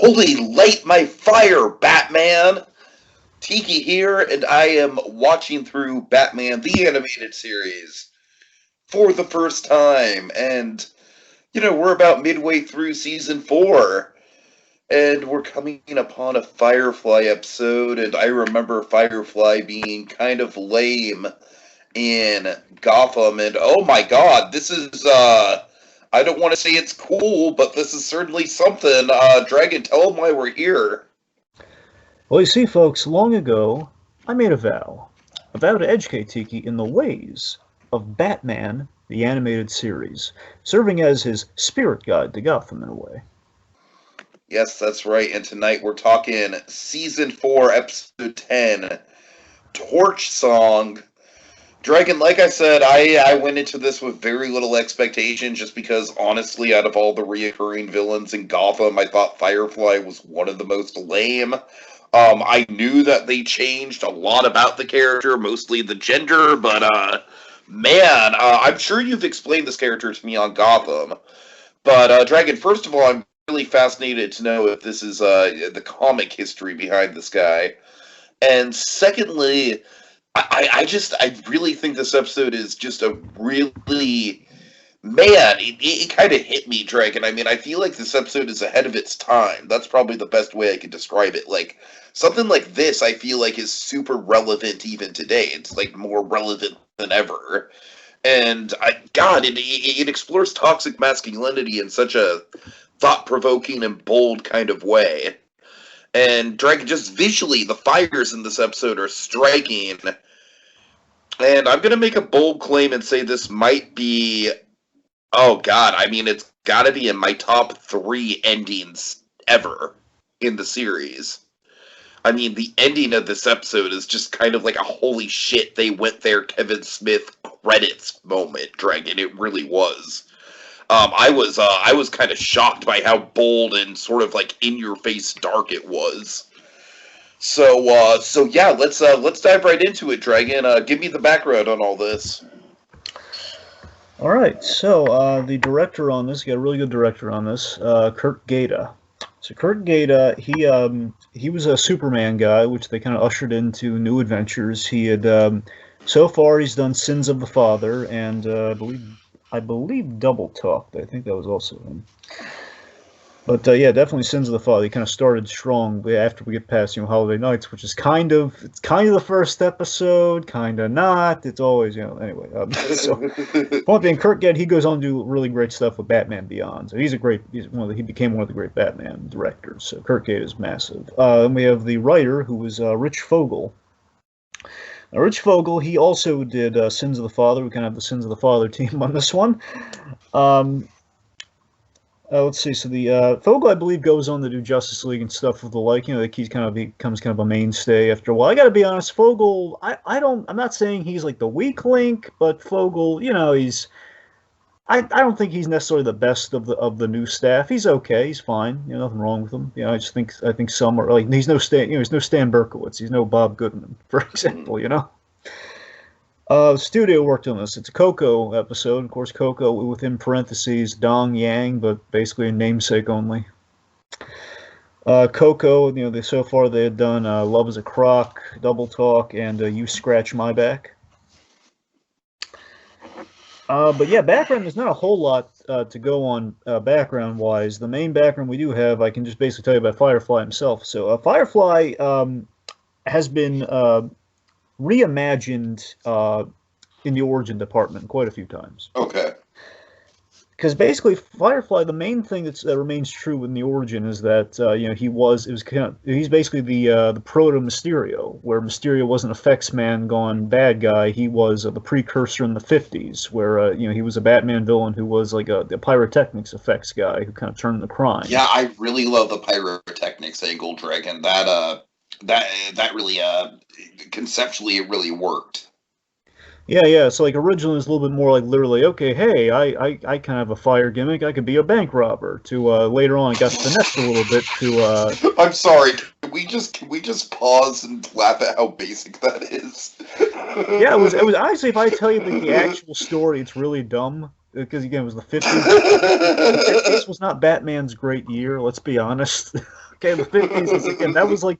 Holy, light my fire, Batman! Tiki here, and I am watching through Batman the Animated Series for the first time. And, we're about midway through season 4. And we're coming upon a Firefly episode, and I remember Firefly being kind of lame in Gotham, and oh my god, this is, I don't want to say it's cool, but this is certainly something. Dragon, tell them why we're here. Well, you see, folks, long ago, I made a vow to educate Tiki in the ways of Batman, the animated series, serving as his spirit guide to Gotham in a way. Yes, that's right, and tonight we're talking Season 4, Episode 10, Torch Song. Dragon, like I said, I went into this with very little expectation just because, honestly, out of all the reoccurring villains in Gotham, I thought Firefly was one of the most lame. I knew that they changed a lot about the character, mostly the gender, but, man, I'm sure you've explained this character to me on Gotham. But, Dragon, first of all, I'm really fascinated to know if this is the comic history behind this guy. And secondly, I really think this episode is just a really, man, it kind of hit me, Dragon. I mean, I feel like this episode is ahead of its time. That's probably the best way I could describe it. Like, something like this, I feel like, is super relevant even today. It's, like, more relevant than ever. And, it explores toxic masculinity in such a thought-provoking and bold kind of way. And Dragon, just visually, the fires in this episode are striking. And I'm going to make a bold claim and say this might be, it's got to be in my top 3 endings ever in the series. I mean, the ending of this episode is just kind of like a holy shit, they went there, Kevin Smith credits moment, Dragon. It really was. I was kind of shocked by how bold and sort of like in your face dark it was. So yeah, let's dive right into it, Dragon. Give me the background on all this. All right, so the director on this, you got a really good director on this, Kurt Gaeta. So Kurt Gaeta, he was a Superman guy, which they kind of ushered into New Adventures. He had so far he's done Sins of the Father and I believe Double Talk. I think that was also him. But yeah, definitely Sins of the Father. He kind of started strong after we get past Holiday Nights, which is kind of the first episode, kind of not. It's always anyway. So point being, Kurt Gaeta, he goes on to do really great stuff with Batman Beyond. So he became one of the great Batman directors. So Kurt Gaeta is massive. And we have the writer who was Rich Fogel. Now, Rich Fogel, he also did Sins of the Father. We kind of have the Sins of the Father team on this one. Let's see. So the Fogel, I believe, goes on to do Justice League and stuff with the like. Like he becomes kind of a mainstay after a while. I got to be honest, Fogel. I'm not saying he's like the weak link, but Fogel, he's. I don't think he's necessarily the best of the new staff. He's okay. He's fine. Nothing wrong with him. I think some are like he's no Stan. He's no Stan Berkowitz. He's no Bob Goodman, for example. The studio worked on this. It's a Coco episode. Of course, Coco within parentheses Dong Yang, but basically a namesake only. Coco, so far they had done Love is a Crock, Double Talk, and You Scratch My Back. But yeah, background, there's not a whole lot to go on background-wise. The main background we do have, I can just basically tell you about Firefly himself. So Firefly has been reimagined in the origin department quite a few times. Okay. Because basically, Firefly, the main thing that remains true in the origin is that he's basically the proto Mysterio, where Mysterio was an effects man gone bad guy. He was the precursor in the 50s, where he was a Batman villain who was like a pyrotechnics effects guy who kind of turned the crime. Yeah, I really love the pyrotechnics angle, Dragon. That really conceptually it really worked. Yeah. So like originally it's a little bit more like literally, okay, hey, I kind of have a fire gimmick. I could be a bank robber. To later on, I got finessed a little bit to. I'm sorry. Can we just pause and laugh at how basic that is? Yeah, it was honestly. If I tell you the actual story, it's really dumb. because again, it was the 50s. The 50s was not Batman's great year, let's be honest. Okay, the 50s is, again, that was like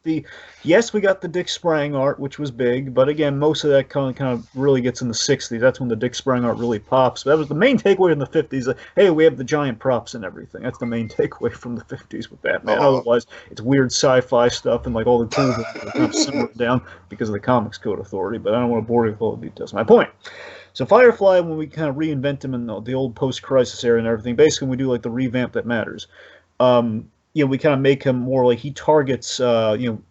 yes, we got the Dick Sprang art, which was big, but again, most of that kind of really gets in the 60s. That's when the Dick Sprang art really pops. That was the main takeaway in the 50s. Like, hey, we have the giant props and everything. That's the main takeaway from the 50s with Batman. Otherwise, it's weird sci-fi stuff and like all the cool things are kind of simmered down because of the Comics Code Authority, but I don't want to bore you with all the details. My point. So Firefly, when we kind of reinvent him in the old post-crisis era and everything, basically we do like the revamp that matters. We kind of make him more like he targets,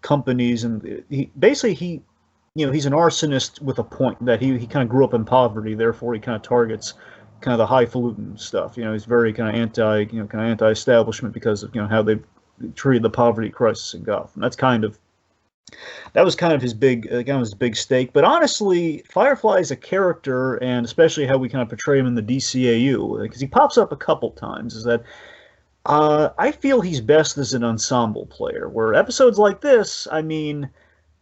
companies, and he's an arsonist with a point that he kind of grew up in poverty, therefore he kind of targets kind of the highfalutin stuff. He's very kind of anti-establishment because of how they treated the poverty crisis in Gotham. That was kind of his big stake. But honestly, Firefly is a character, and especially how we kind of portray him in the DCAU, because he pops up a couple times, is that I feel he's best as an ensemble player, where episodes like this, I mean,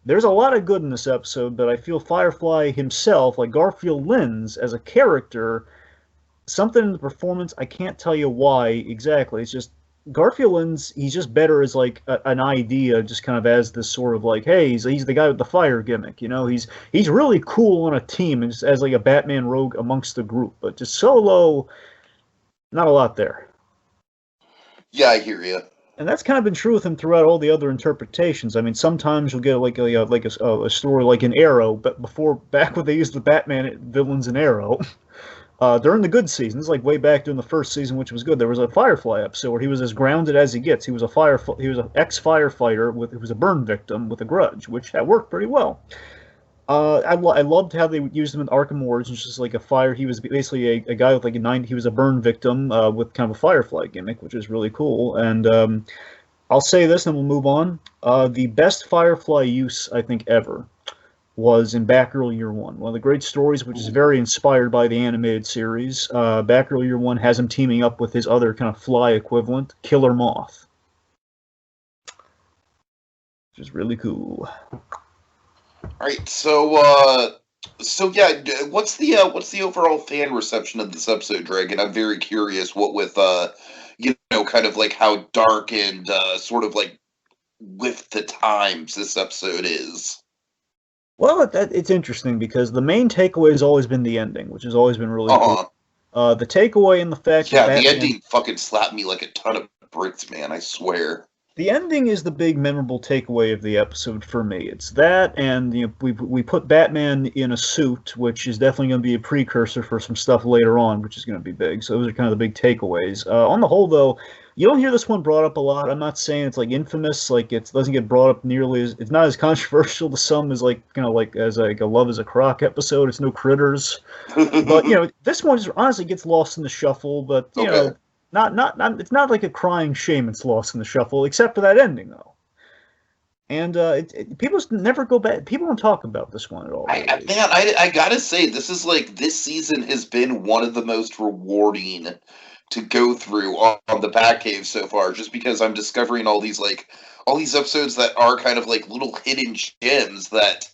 there's a lot of good in this episode, but I feel Firefly himself, like Garfield Lens, as a character, something in the performance, I can't tell you why exactly. It's just Garfield Lens, he's just better as like an idea, just kind of as this sort of like, hey, he's the guy with the fire gimmick, he's really cool on a team and just as like a Batman rogue amongst the group, but just solo, not a lot there. Yeah, I hear you. And that's kind of been true with him throughout all the other interpretations. I mean, sometimes you'll get like a story like an Arrow, but back when they used the Batman villains in Arrow. During the good seasons, like way back during the first season, which was good, there was a Firefly episode where he was as grounded as he gets. He was an ex-firefighter who was a burn victim with a grudge, which had worked pretty well. I loved how they used him in Arkham Origins, just like a fire. He was basically a guy with like he was a burn victim with kind of a Firefly gimmick, which is really cool. And I'll say this, and we'll move on. The best Firefly use I think ever was in Batgirl Year One. One of the great stories, which is very inspired by the animated series. Batgirl Year One has him teaming up with his other kind of fly equivalent, Killer Moth, which is really cool. All right, so yeah, what's the overall fan reception of this episode, Dragon? I'm very curious. What with kind of like how dark and sort of like with the times this episode is. Well, it's interesting because the main takeaway has always been the ending, which has always been really cool. The takeaway in the fact that the ending fucking slapped me like a ton of bricks, man, I swear. The ending is the big memorable takeaway of the episode for me. It's that, and we put Batman in a suit, which is definitely going to be a precursor for some stuff later on, which is going to be big. So those are kind of the big takeaways. On the whole, though, you don't hear this one brought up a lot. I'm not saying it's like infamous, like it doesn't get brought up nearly as, it's not as controversial to some as like as like a Love Is a Croc episode. It's no Critters, but this one just honestly gets lost in the shuffle. But you know. Not it's not like a crying shame it's lost in the shuffle, except for that ending though. And people never go back. People don't talk about this one at all. I gotta say, this season has been one of the most rewarding to go through on the Batcave so far, just because I'm discovering all these episodes that are kind of like little hidden gems that,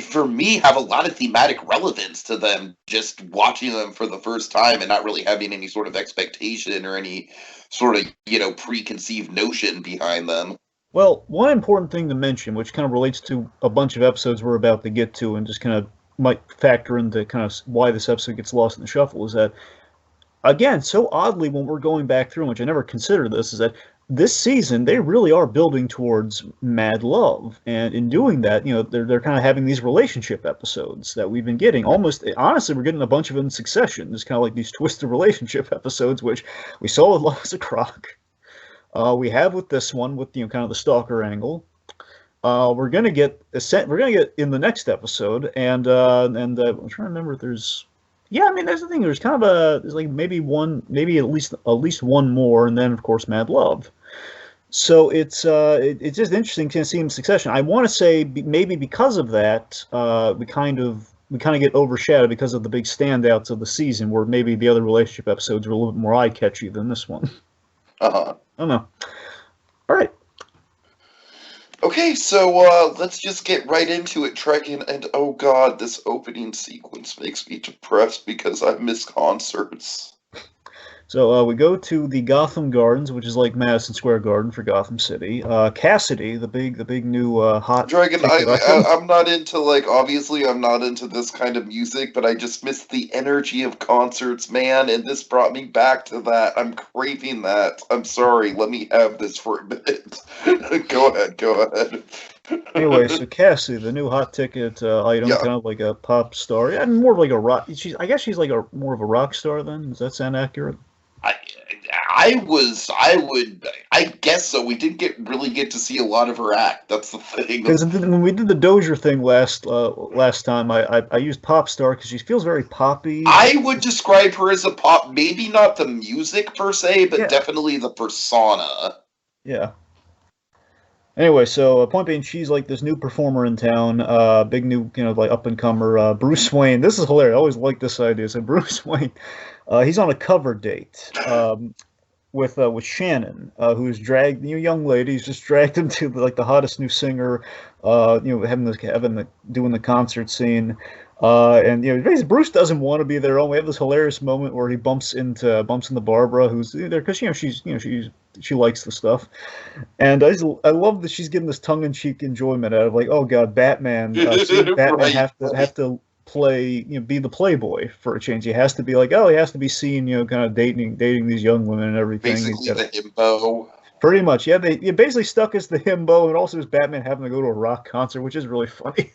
for me, have a lot of thematic relevance to them, just watching them for the first time and not really having any sort of expectation or any sort of, preconceived notion behind them. Well, one important thing to mention, which kind of relates to a bunch of episodes we're about to get to and just kind of might factor into kind of why this episode gets lost in the shuffle, is that, again, so oddly when we're going back through, which I never considered this, is that this season, they really are building towards mad love. And in doing that, they're kind of having these relationship episodes that we've been getting. Honestly, we're getting a bunch of them in succession. It's kind of like these twisted relationship episodes, which we saw with Love Is a Croc. We have with this one, with, kind of the stalker angle. We're going to get in the next episode. And I'm trying to remember if there's... Yeah, I mean, that's the thing. There's kind of there's like maybe at least one more, and then of course Mad Love. So it's just interesting to see in succession. I want to say maybe because of that, we kind of get overshadowed because of the big standouts of the season, where maybe the other relationship episodes were a little bit more eye catchy than this one. I don't know. All right. Okay, so let's just get right into it, Dragon. And oh god, this opening sequence makes me depressed because I miss concerts. So we go to the Gotham Gardens, which is like Madison Square Garden for Gotham City. Cassidy, the big new hot Dragon, ticket item. I'm not into obviously I'm not into this kind of music, but I just miss the energy of concerts, man, and this brought me back to that. I'm craving that. I'm sorry, let me have this for a minute. Go ahead. Anyway, so Cassidy, the new hot ticket item, Yeah. kind of like a pop star. Yeah, more of like a rock. I guess she's like a more of a rock star then. Does that sound accurate? I I guess so. We didn't really get to see a lot of her act. That's the thing. Because when we did the Dozier thing last time, I used pop star because she feels very poppy. I would describe her as a pop, maybe not the music per se, but Yeah, definitely the persona. yeah. Anyway, so point being, she's like this new performer in town, big new, like up and comer, Bruce Wayne. This is hilarious. I always like this idea. So Bruce Wayne, he's on a cover date with Shannon, who's dragged, young lady. He's just dragged him to like the hottest new singer, doing the concert scene. And basically Bruce doesn't want to be there. We have this hilarious moment where he bumps into Barbara, who's there because she likes the stuff. And I love that she's getting this tongue-in-cheek enjoyment out of like, oh god, Batman, seeing Batman Right. have to play, be the playboy for a change. He has to be like, oh, he has to be seen, kind of dating these young women and everything. He's Basically got the himbo. pretty much, yeah. They basically stuck as the himbo, and also as Batman having to go to a rock concert, which is really funny.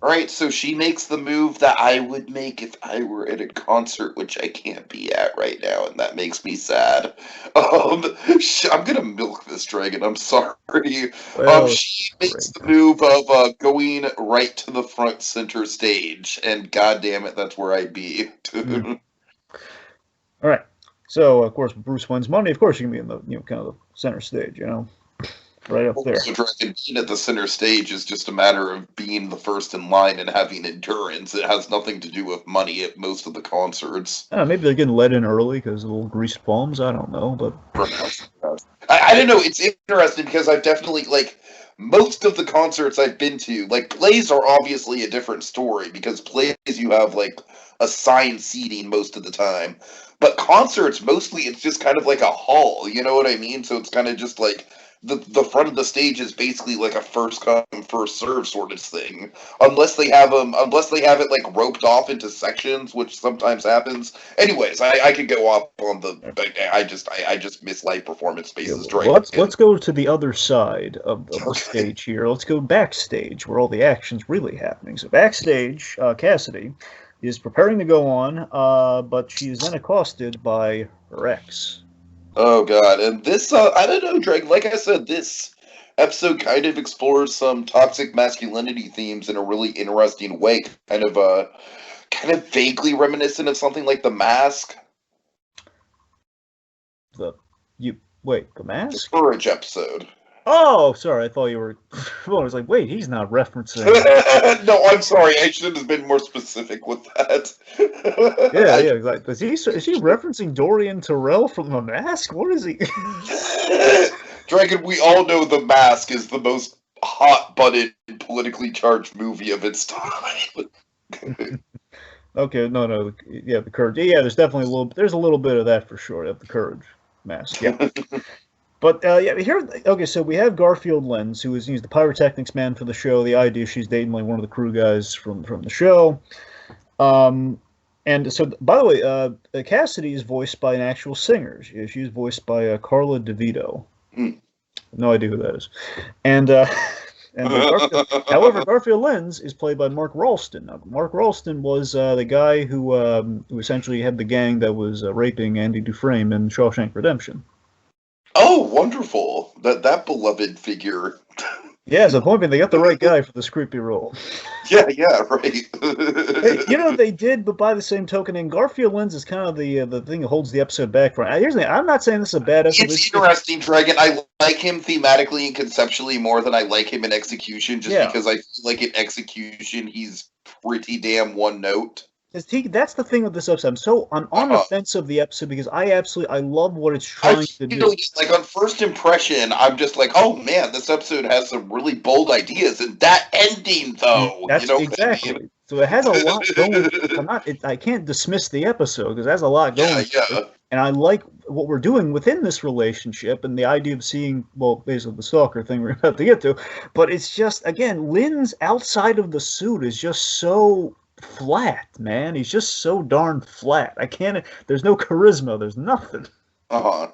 Right, so she makes the move that I would make if I were at a concert, which I can't be at right now, and that makes me sad. I'm gonna milk this dragon. I'm sorry. Well, it's She makes great. the move of going right to the front center stage, and god damn it, that's where I'd be. Mm. All right. So of course, Bruce wins money. Of course, you can be in the kind of the center stage, right up there. So Dragon being at the center stage is just a matter of being the first in line and having endurance. It has nothing to do with money at most of the concerts. Maybe they're getting let in early because of the little greased palms. I don't know, but I don't know. It's interesting because I've definitely most of the concerts I've been to. Plays are obviously a different story because plays you have assigned seating most of the time, but concerts mostly it's just kind of like a hall. You know what I mean? So it's kind of just the front of the stage is basically like a first come first serve sort of thing, unless they have it roped off into sections, which sometimes happens. Anyways, I could go off on the. I just miss live performance yeah, spaces. well, let's go to the other side of the stage here. Let's go backstage where all the action's really happening. So backstage, Cassidy is preparing to go on, but she is then accosted by her ex. Oh god, and this I don't know, Drake. Like I said, this episode kind of explores some toxic masculinity themes in a really interesting way. Kind of vaguely reminiscent of something like The Mask, The you wait, the the mask? Courage episode. Oh, sorry, I thought you were. Well, I was like, wait, he's not referencing. No, I'm sorry. I should have been more specific with that. Yeah, yeah, exactly. Is he referencing Dorian Terrell from The Mask? What is he? Dragon, we all know The Mask is the most hot-butted, politically charged movie of its time. Okay, no, yeah, the courage. Yeah, there's a little bit of that for sure. Of the courage mask. Yeah, but yeah, here. Okay, so we have Garfield Lens, he's the pyrotechnics man for the show. The idea she's dating like one of the crew guys from the show. And so, by the way, Cassidy is voiced by an actual singer. She's voiced by Carla DeVito. Hmm. No idea who that is. And however, Garfield Lens is played by Mark Ralston. Now, Mark Ralston was the guy who essentially had the gang that was raping Andy Dufresne in Shawshank Redemption. Oh, wonderful! That beloved figure. Yeah, so point being, they got the right guy for this creepy role. Yeah, right. Hey, they did, but by the same token, and Garfield Lens is kind of the thing that holds the episode back. Here's the thing: I'm not saying this is a bad episode. It's interesting, Dragon. I like him thematically and conceptually more than I like him in execution, just because I feel like in execution he's pretty damn one note. That's the thing with this episode. I'm on the fence of the episode because I love what it's trying to do. Like on first impression, I'm just like, oh man, this episode has some really bold ideas, and that ending though, That's you know exactly. what I mean? So it has a lot going. I can't dismiss the episode because it has a lot going. Yeah. And I like what we're doing within this relationship and the idea of seeing, well, basically the stalker thing we're about to get to. But it's just, again, Lynn's outside of the suit is just so flat, man. He's just so darn flat. There's no charisma. There's nothing. Uh-huh.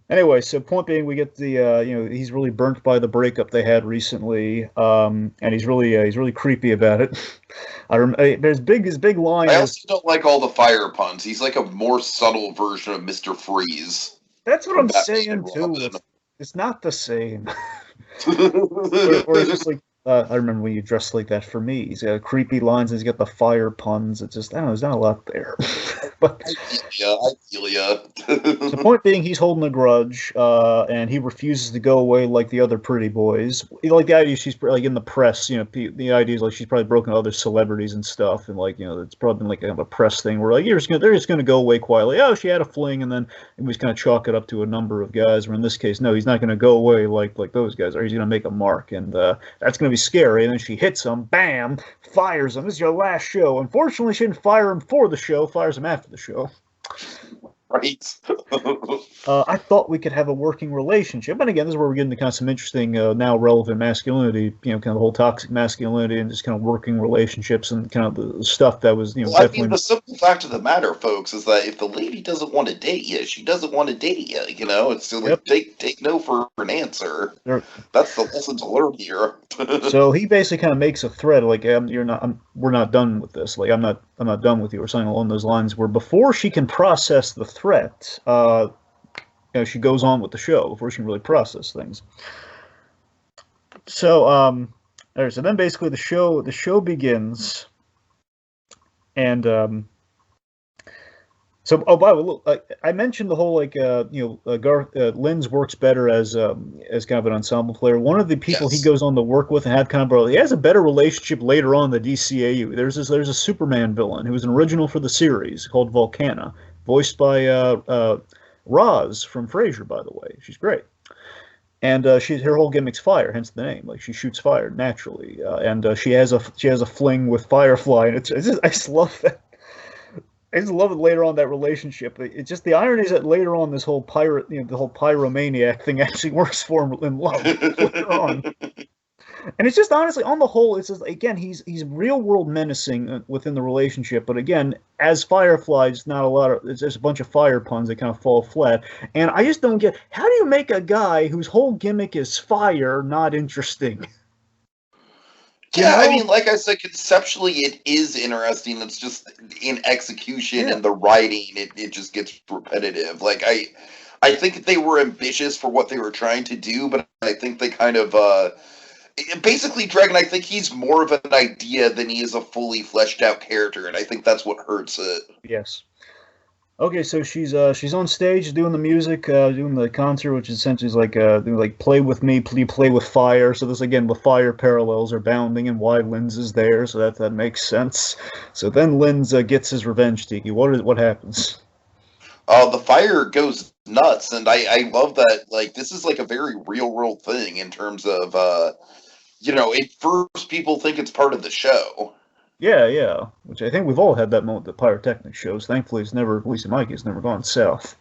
Anyway, so point being, we get the he's really burnt by the breakup they had recently, and he's really creepy about it. His big line. I also don't like all the fire puns. He's like a more subtle version of Mr. Freeze. That's what I'm saying too. It's not the same. or it's just like I remember when you dressed like that for me. He's got creepy lines. And he's got the fire puns. It's just I don't know. There's not a lot there. But I feel ya. The point being, he's holding a grudge, and he refuses to go away like the other pretty boys. Like the idea, she's like in the press. The idea is like she's probably broken other celebrities and stuff, and like it's probably been like a press thing where like they're just gonna go away quietly. Oh, she had a fling, and then we just kind of chalk it up to a number of guys. Where in this case, no, he's not gonna go away like those guys are. He's gonna make a mark, and that's gonna be scary. And then she hits him, bam, fires him. This is your last show. Unfortunately, she didn't fire him for the show. Fires him after the show. Right. I thought we could have a working relationship. And again, this is where we're getting to kind of some interesting, now relevant masculinity, kind of the whole toxic masculinity and just kind of working relationships and kind of the stuff that was, well, definitely. I mean, the simple fact of the matter, folks, is that if the lady doesn't want to date you, she doesn't want to date you. It's still like, take no for an answer. That's the lesson to learn here. So he basically kind of makes a threat, like, we're not done with this. Like, I'm not done with you, or something along those lines. Where before she can process the threat, she goes on with the show before she can really process things. So, so then basically the show begins, and so by the way, look, I mentioned the whole Lens works better as kind of an ensemble player. One of the people he goes on to work with and have kind of he has a better relationship later on in the DCAU. There's a Superman villain who was an original for the series called Volcana, voiced by Roz from Frasier, by the way. She's great. And her whole gimmick's fire, hence the name. Like she shoots fire naturally, and she has a fling with Firefly, and I just love that. I just love it later on, that relationship. It's just the irony is that later on this whole the whole pyromaniac thing actually works for him in love later on. And it's just honestly, on the whole, it's just, again, he's real world menacing within the relationship, but again, as Firefly, it's just a bunch of fire puns that kind of fall flat. And I just don't get, how do you make a guy whose whole gimmick is fire not interesting? Yeah, I mean, like I said, conceptually it is interesting. It's just in execution and the writing, it just gets repetitive. Like I think they were ambitious for what they were trying to do, but I think they kind of basically, Dragon, I think he's more of an idea than he is a fully fleshed out character, and I think that's what hurts it. Yes. Okay, so she's on stage doing the music, doing the concert, which essentially is like play with me, play with fire. So this again, the fire parallels are bounding, and why Lens is there, so that makes sense. So then Lens gets his revenge, Tiki. What happens? The fire goes nuts, and I love that. Like, this is like a very real world thing in terms of at first people think it's part of the show. Yeah, which I think we've all had that moment at pyrotechnic shows. Thankfully, it's never, at least in my case, never gone south.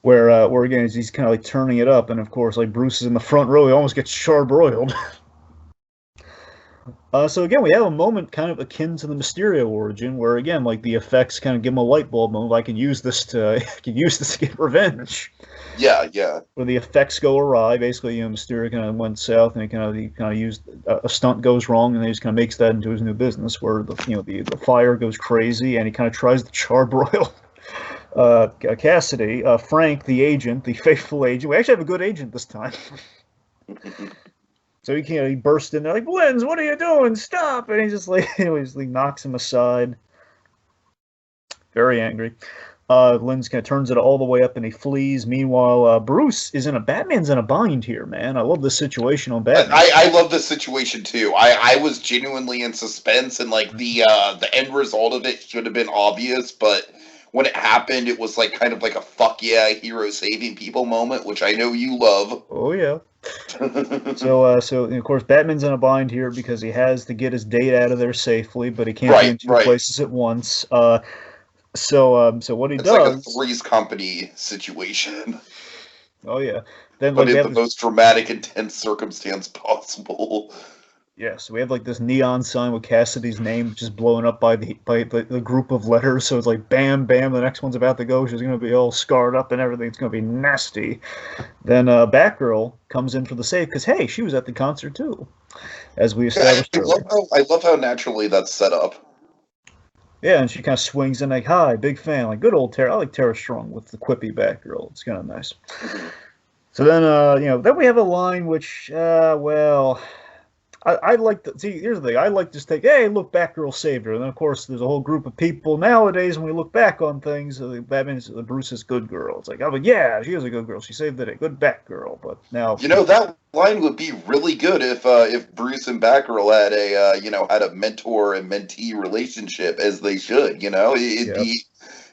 where again, he's kind of like turning it up, and of course, like Bruce is in the front row, he almost gets charbroiled. So again, we have a moment kind of akin to the Mysterio origin, where again, like the effects kind of give him a light bulb moment. I can use this to get revenge. Yeah. Where the effects go awry, basically, Mysterio kind of went south, and he kind of used a stunt goes wrong, and he just kind of makes that into his new business, where the fire goes crazy, and he kind of tries to charbroil Cassidy, Frank, the agent, the faithful agent. We actually have a good agent this time. So he burst in there like, Lens, what are you doing? Stop! And he just like, he knocks him aside. Very angry. Lens kind of turns it all the way up and he flees. Meanwhile, Batman's in a bind here, man. I love this situation on Batman. I love this situation too. I was genuinely in suspense, and like the end result of it should have been obvious, but when it happened, it was like kind of like a fuck yeah, hero saving people moment, which I know you love. Oh yeah. So of course Batman's in a bind here because he has to get his date out of there safely, but he can't be in two places at once. So what he does? It's like a Three's Company situation. Oh yeah. Then but in the most dramatic, intense circumstance possible. Yeah, so we have like this neon sign with Cassidy's name just blowing up by the group of letters. So it's like bam, bam. The next one's about to go. She's gonna be all scarred up and everything. It's gonna be nasty. Then Batgirl comes in for the save because hey, she was at the concert too, as we established. I love how naturally that's set up. Yeah, and she kind of swings in like, "Hi, big fan." Like good old Tara. I like Tara Strong with the quippy Batgirl. It's kind of nice. So then, then we have a line which, I like to see. Here's the thing. I like to just take, hey, look, Batgirl saved her. And then, of course, there's a whole group of people nowadays when we look back on things. Batman's Bruce is good girl. It's like, oh, but yeah, she is a good girl. She saved the day. Good Batgirl. But now, that line would be really good if Bruce and Batgirl had a mentor and mentee relationship as they should.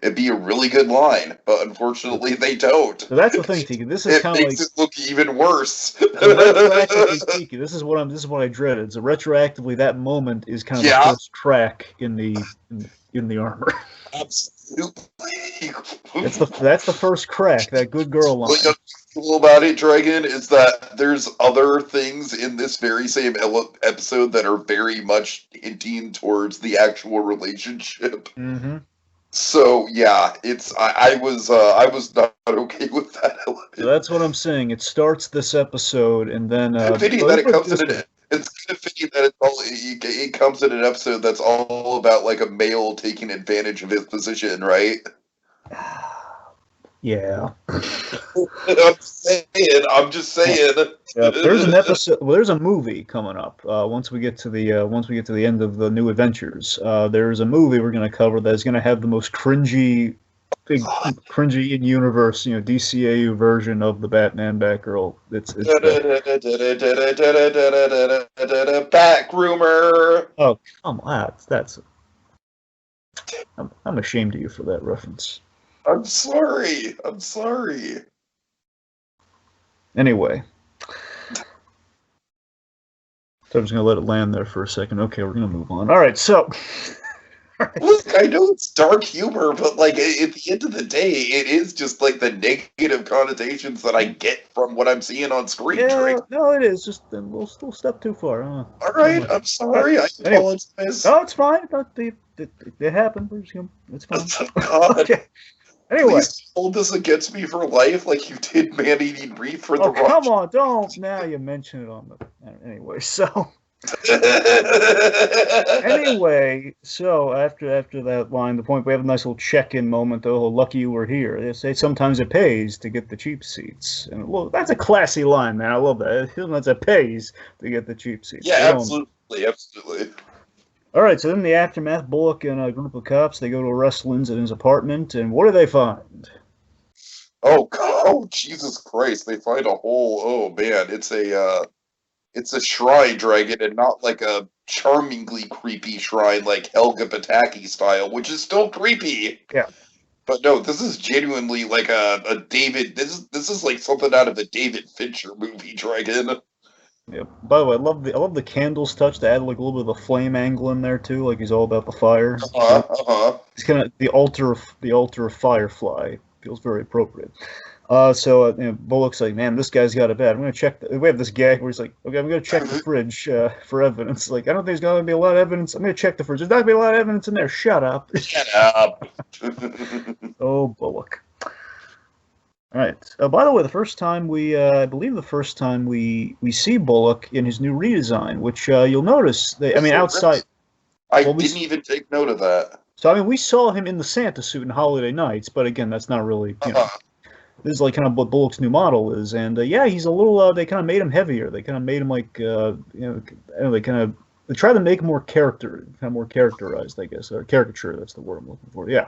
It'd be a really good line, but unfortunately they don't. So that's the thing, Tiki. This is kind of like it look even worse. Retroactively, Tiki, this is what I dreaded. So retroactively, that moment is kind of the first crack in the armor. Absolutely. That's the first crack. That good girl line. What's cool about it, Dragon, is that there's other things in this very same episode that are very much hinting towards the actual relationship. Mm-hmm. So yeah, I was not okay with that element. So that's what I'm saying. It starts this episode, and then it's kind of fitting that it comes in an episode that's all about like a male taking advantage of his position, right? Yeah. I'm just saying. Yeah, there's an episode. Well, there's a movie coming up. Once we get to the end of the New Adventures, there's a movie we're going to cover that's going to have the most cringy in universe, DCAU version of the Batman Batgirl. It's back rumor. Oh come on, that's. I'm ashamed of you for that reference. I'm sorry. Anyway. So I'm just going to let it land there for a second. Okay, we're going to move on. All right, so... Look, I know it's dark humor, but like at the end of the day, it is just like the negative connotations that I get from what I'm seeing on screen. Yeah, no, it is. Just a little step too far. All right, I'm sorry. I apologize. No, it's fine. It happened. It's fine. God. Okay. Anyway, please hold this against me for life, like you did man-eating Reef for the Rock. Come on, don't. Now you mention it on the. Anyway, so. Anyway, so after that line, the point we have a nice little check-in moment. Oh, lucky you were here. They say sometimes it pays to get the cheap seats, and well, that's a classy line, man. I love that. Sometimes it pays to get the cheap seats. Yeah, absolutely. All right, so then the aftermath, Bullock and a group of cops, they go to arrest Lens in his apartment, and what do they find? Oh, Jesus Christ! They find a whole. Oh man, it's a shrine dragon, and not like a charmingly creepy shrine like Helga Pataki style, which is still creepy. Yeah. But no, this is genuinely like a David. This is like something out of a David Fincher movie, Dragon. Yeah. By the way, I love the candles touch to add like a little bit of a flame angle in there too. Like he's all about the fire. It's kind of the altar of Firefly. Feels very appropriate. Bullock's like, man, this guy's got it bad. I'm gonna check. We have this gag where he's like, okay, I'm gonna check the fridge for evidence. Like, I don't think there's gonna be a lot of evidence. I'm gonna check the fridge. There's not gonna be a lot of evidence in there. Shut up. Shut up. Oh, Bullock. All right. By the way, I believe the first time we see Bullock in his new redesign, which you'll notice. Outside. I didn't even take note of that. So we saw him in the Santa suit in Holiday Nights, but again, that's not really. This is like kind of what Bullock's new model is, and he's a little. They kind of made him heavier. They kind of made him like they try to make him more characterized, I guess, or caricature. That's the word I'm looking for. Yeah.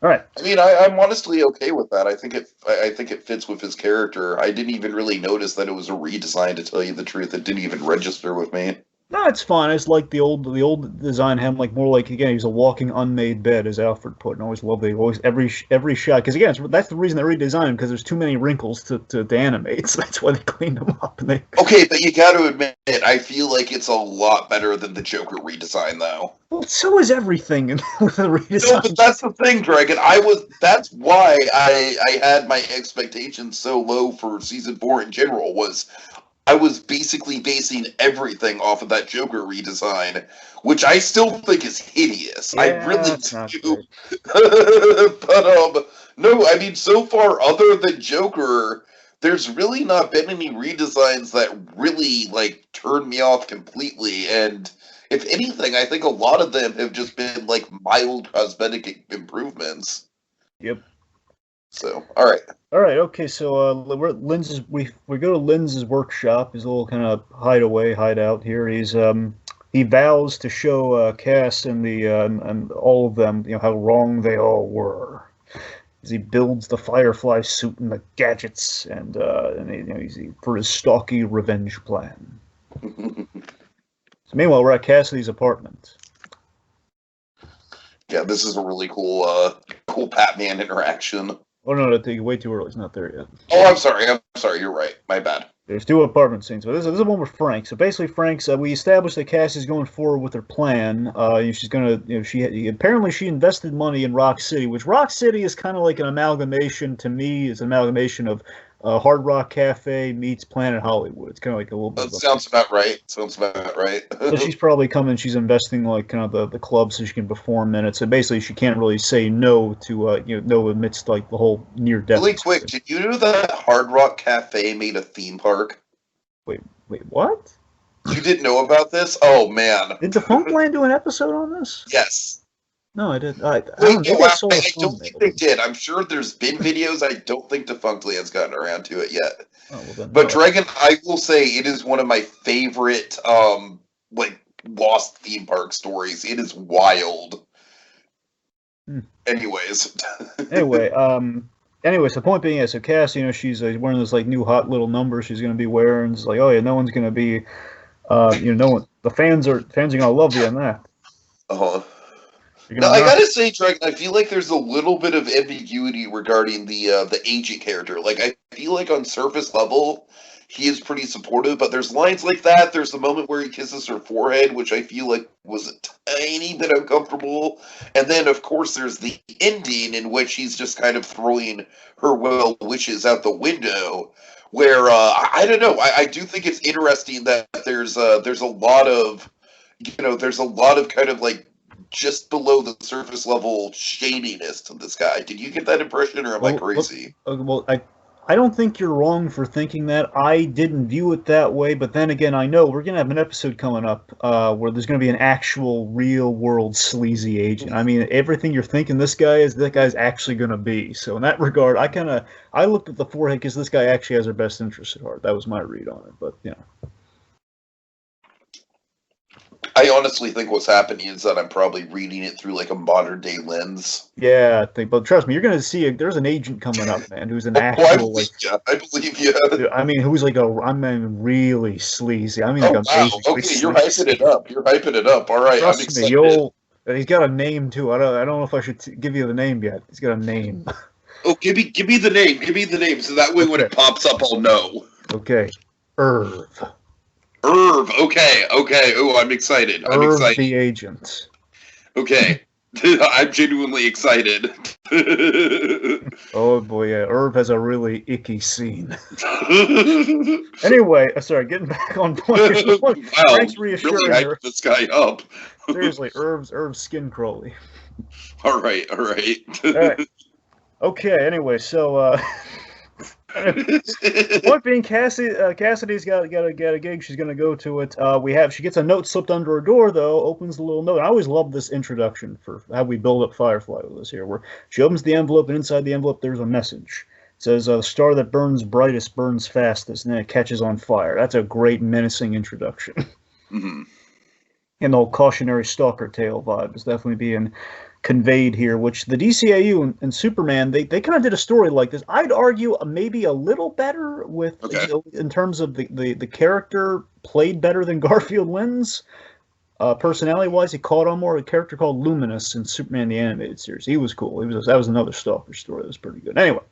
All right. I mean, I'm honestly okay with that. I think it fits with his character. I didn't even really notice that it was a redesign, to tell you the truth. It didn't even register with me. No, it's fine. It's like the old design had him like more like again he's a walking unmade bed, as Alfred put. And I always love they always every shot because again that's the reason they redesigned him because there's too many wrinkles to animate. So that's why they cleaned him up. And they Okay, but you got to admit, I feel like it's a lot better than the Joker redesign, though. well, so is everything with the redesign. No, but that's the thing, Dragon. That's why I had my expectations so low for season 4 in general. Was I was basically basing everything off of that Joker redesign, which I still think is hideous. Yeah, I really it's not do. But no, I mean, so far, other than Joker, there's really not been any redesigns that really like turned me off completely. And if anything, I think a lot of them have just been like mild cosmetic improvements. Yep. So, all right. All right. Okay. So we're at Lens's. We go to Lens's workshop. His little kind of hideout here. He vows to show Cass and all of them, how wrong they all were. As he builds the Firefly suit and the gadgets, and he's for his stalky revenge plan. So meanwhile, we're at Cassidy's apartment. Yeah, this is a really cool Batman interaction. Oh no, that's way too early. It's not there yet. Oh, I'm sorry. You're right. My bad. There's 2 apartment scenes, but this is one with Frank. So basically, Frank's. We established that Cassie's going forward with her plan. She's gonna. She apparently she invested money in Rock City, which Rock City is kind of like an amalgamation to me. It's an amalgamation of Hard Rock Cafe meets Planet Hollywood. It's kind of like a little bit. That sounds about right. So she's probably coming. She's investing like kind of the club so she can perform in it. So basically, she can't really say no to no amidst like the whole near death. Really quick, did you know that Hard Rock Cafe made a theme park? Wait, what? You didn't know about this? Oh man! Did the Funkland do an episode on this? Yes. No, I didn't. I don't think they did. I'm sure there's been videos. I don't think Defunctland's gotten around to it yet. Oh, well then, but Dragon, I will say it is one of my favorite like lost theme park stories. It is wild. Anyways. Anyways, the point being is, so Cass, she's wearing this like new hot little number she's gonna be wearing. It's like, oh yeah, no one's gonna be, no one. The fans are gonna love you on that. Now, I gotta say, Dragon, I feel like there's a little bit of ambiguity regarding the agent character. Like, I feel like on surface level, he is pretty supportive, but there's lines like that. There's the moment where he kisses her forehead, which I feel like was a tiny bit uncomfortable. And then, of course, there's the ending in which he's just kind of throwing her well wishes out the window. Where I don't know, I do think it's interesting that there's a lot of kind of like just below the surface level shadiness to this guy. Did you get that impression, or am I crazy? Well, I don't think you're wrong for thinking that. I didn't view it that way, but then again, I know we're going to have an episode coming up where there's going to be an actual, real-world sleazy agent. I mean, everything you're thinking that guy's actually going to be. So in that regard, I looked at the forehead because this guy actually has our best interest at heart. That was my read on it, but, I honestly think what's happening is that I'm probably reading it through like a modern day lens. Yeah, I think, but trust me, you're going to see there's an agent coming up, man, who's an actual I believe you. I mean, who's like really sleazy. I mean, like amazing. Wow. Okay, you're hyping it up. All right, trust I'm excited. He's got a name too. I don't know if I should give you the name yet. He's got a name. Oh, give me the name. Give me the name, so that way when it pops up, I'll know. Okay, Irv. Okay. Oh, I'm excited. Irv the agent. Okay. I'm genuinely excited. Oh boy, yeah. Irv has a really icky scene. Anyway, sorry, getting back on point. Wow, Frank's reassuring really her. hyped this guy up. Seriously, Irv's skin crawly. All right. Okay, anyway, so point being, Cassidy's got a gig. She's gonna go to it. She gets a note slipped under her door though. Opens the little note. I always love this introduction for how we build up Firefly with this here. Where she opens the envelope, and inside the envelope there's a message. It says, "The star that burns brightest burns fastest," and then it catches on fire. That's a great menacing introduction. Mm-hmm. And the whole cautionary stalker tale vibe is definitely being conveyed here, which the DCAU and Superman, they kind of did a story like this. I'd argue maybe a little better with in terms of the character played better than Garfield Lens. Personality-wise, he caught on more. A character called Luminous in Superman the Animated Series. He was cool. That was another Stalker story that was pretty good. Anyway,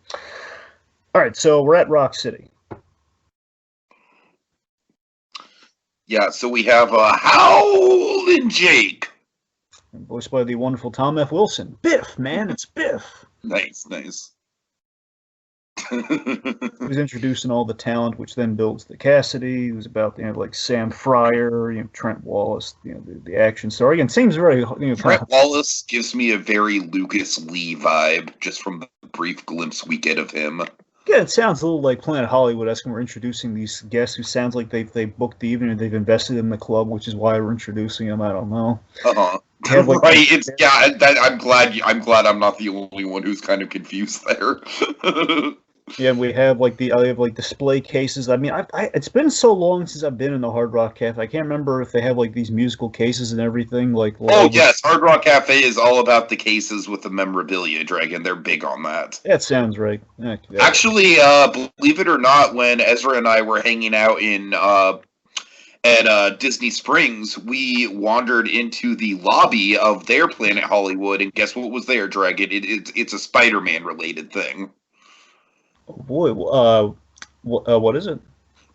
all right, so we're at Rock City. Yeah, so we have Howlin' Jake. Voiced by the wonderful Tom F. Wilson. Biff, man, it's Biff. Nice. He was introducing all the talent, which then builds the Cassidy. It was about like Sam Fryer, Trent Wallace, the action star. Again, seems very Trent Wallace gives me a very Lucas Lee vibe just from the brief glimpse we get of him. Yeah, it sounds a little like Planet Hollywood-esque when we're introducing these guests who sounds like they booked the evening and they've invested in the club, which is why we're introducing them. I don't know. Right. I'm glad I'm not the only one who's kind of confused there. Yeah, we have like display cases. I mean, it's been so long since I've been in the Hard Rock Cafe. I can't remember if they have like these musical cases and everything. Yes, Hard Rock Cafe is all about the cases with the memorabilia, Dragon. They're big on that. That sounds right. Yeah. Actually, believe it or not, when Ezra and I were hanging out at Disney Springs, we wandered into the lobby of their Planet Hollywood, and guess what was there, Dragon? It's a Spider-Man related thing. Oh boy, what is it?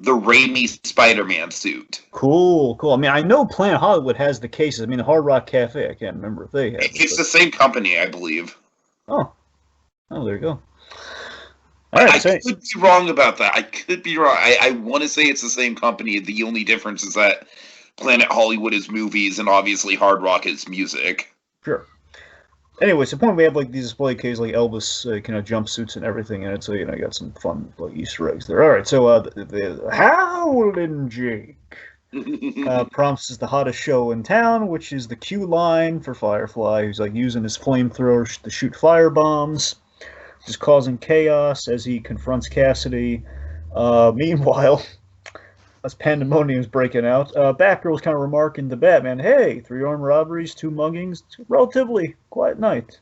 The Raimi Spider-Man suit. Cool. I mean, I know Planet Hollywood has the cases. I mean, the Hard Rock Cafe, I can't remember if they have it. It's the same company, I believe. Oh, there you go. All right, I could be wrong about that. I could be wrong. I want to say it's the same company. The only difference is that Planet Hollywood is movies, and obviously Hard Rock is music. Sure. Anyway, so the point we have like these display cases, like Elvis kind of jumpsuits and everything in it. So I got some fun like Easter eggs there. All right, so the Howlin' Jake promises the hottest show in town, which is the cue line for Firefly, who's like using his flamethrower to shoot fire bombs, just causing chaos as he confronts Cassidy. Meanwhile, as pandemonium's breaking out, Batgirl's kind of remarking to Batman, "Hey, 3 armed robberies, 2 muggings, relatively quiet night,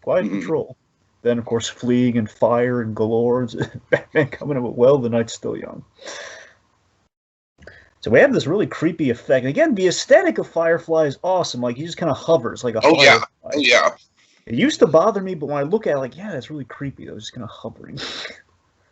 quiet patrol." Then, of course, fleeing and fire and galore. Batman coming up with, "Well, the night's still young." So we have this really creepy effect. And again, the aesthetic of Firefly is awesome. Like, he just kind of hovers like a firefly. Oh, yeah. It used to bother me, but when I look at it, that's really creepy. I was just kind of hovering.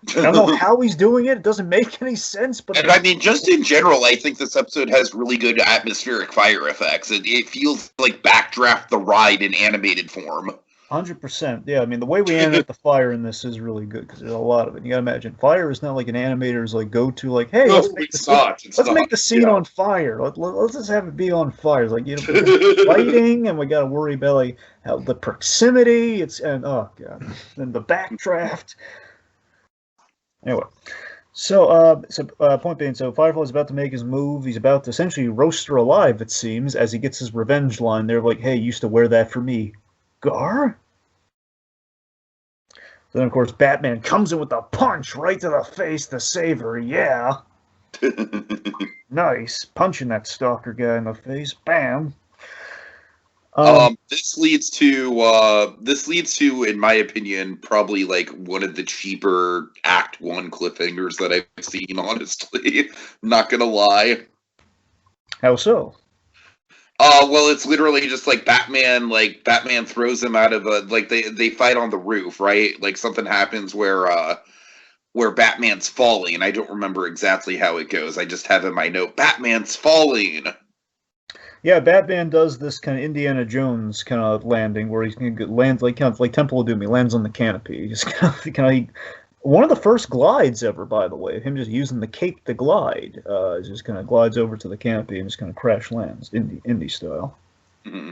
I don't know how he's doing it. It doesn't make any sense. But I mean, just in general, I think this episode has really good atmospheric fire effects. It feels like Backdraft the Ride in animated form. 100%. Yeah, I mean, the way we animate the fire in this is really good because there's a lot of it. You gotta imagine, fire is not like an animator's like go-to, like, hey, let's make the scene on fire. Let's just have it be on fire. It's like, lighting, and we gotta worry about like how the proximity. And oh god, and the backdraft. Anyway, so point being, so Firefly's about to make his move. He's about to essentially roast her alive, it seems, as he gets his revenge line. They're like, "Hey, you used to wear that for me, Gar." Then, of course, Batman comes in with a punch right to the face to save her. Yeah, nice punching that stalker guy in the face. Bam. This leads to, in my opinion, probably like one of the cheaper Act 1 cliffhangers that I've seen, honestly. Not gonna lie. How so? Well, it's literally just like Batman throws him out of they fight on the roof, right? Like something happens where Batman's falling, and I don't remember exactly how it goes. I just have in my note, Batman's falling. Yeah, Batman does this kind of Indiana Jones kind of landing where he lands like kind of like Temple of Doom. He lands on the canopy. He just one of the first glides ever, by the way. Him just using the cape to glide. Just kind of glides over to the canopy and just kind of crash lands, indie style. Mm-hmm.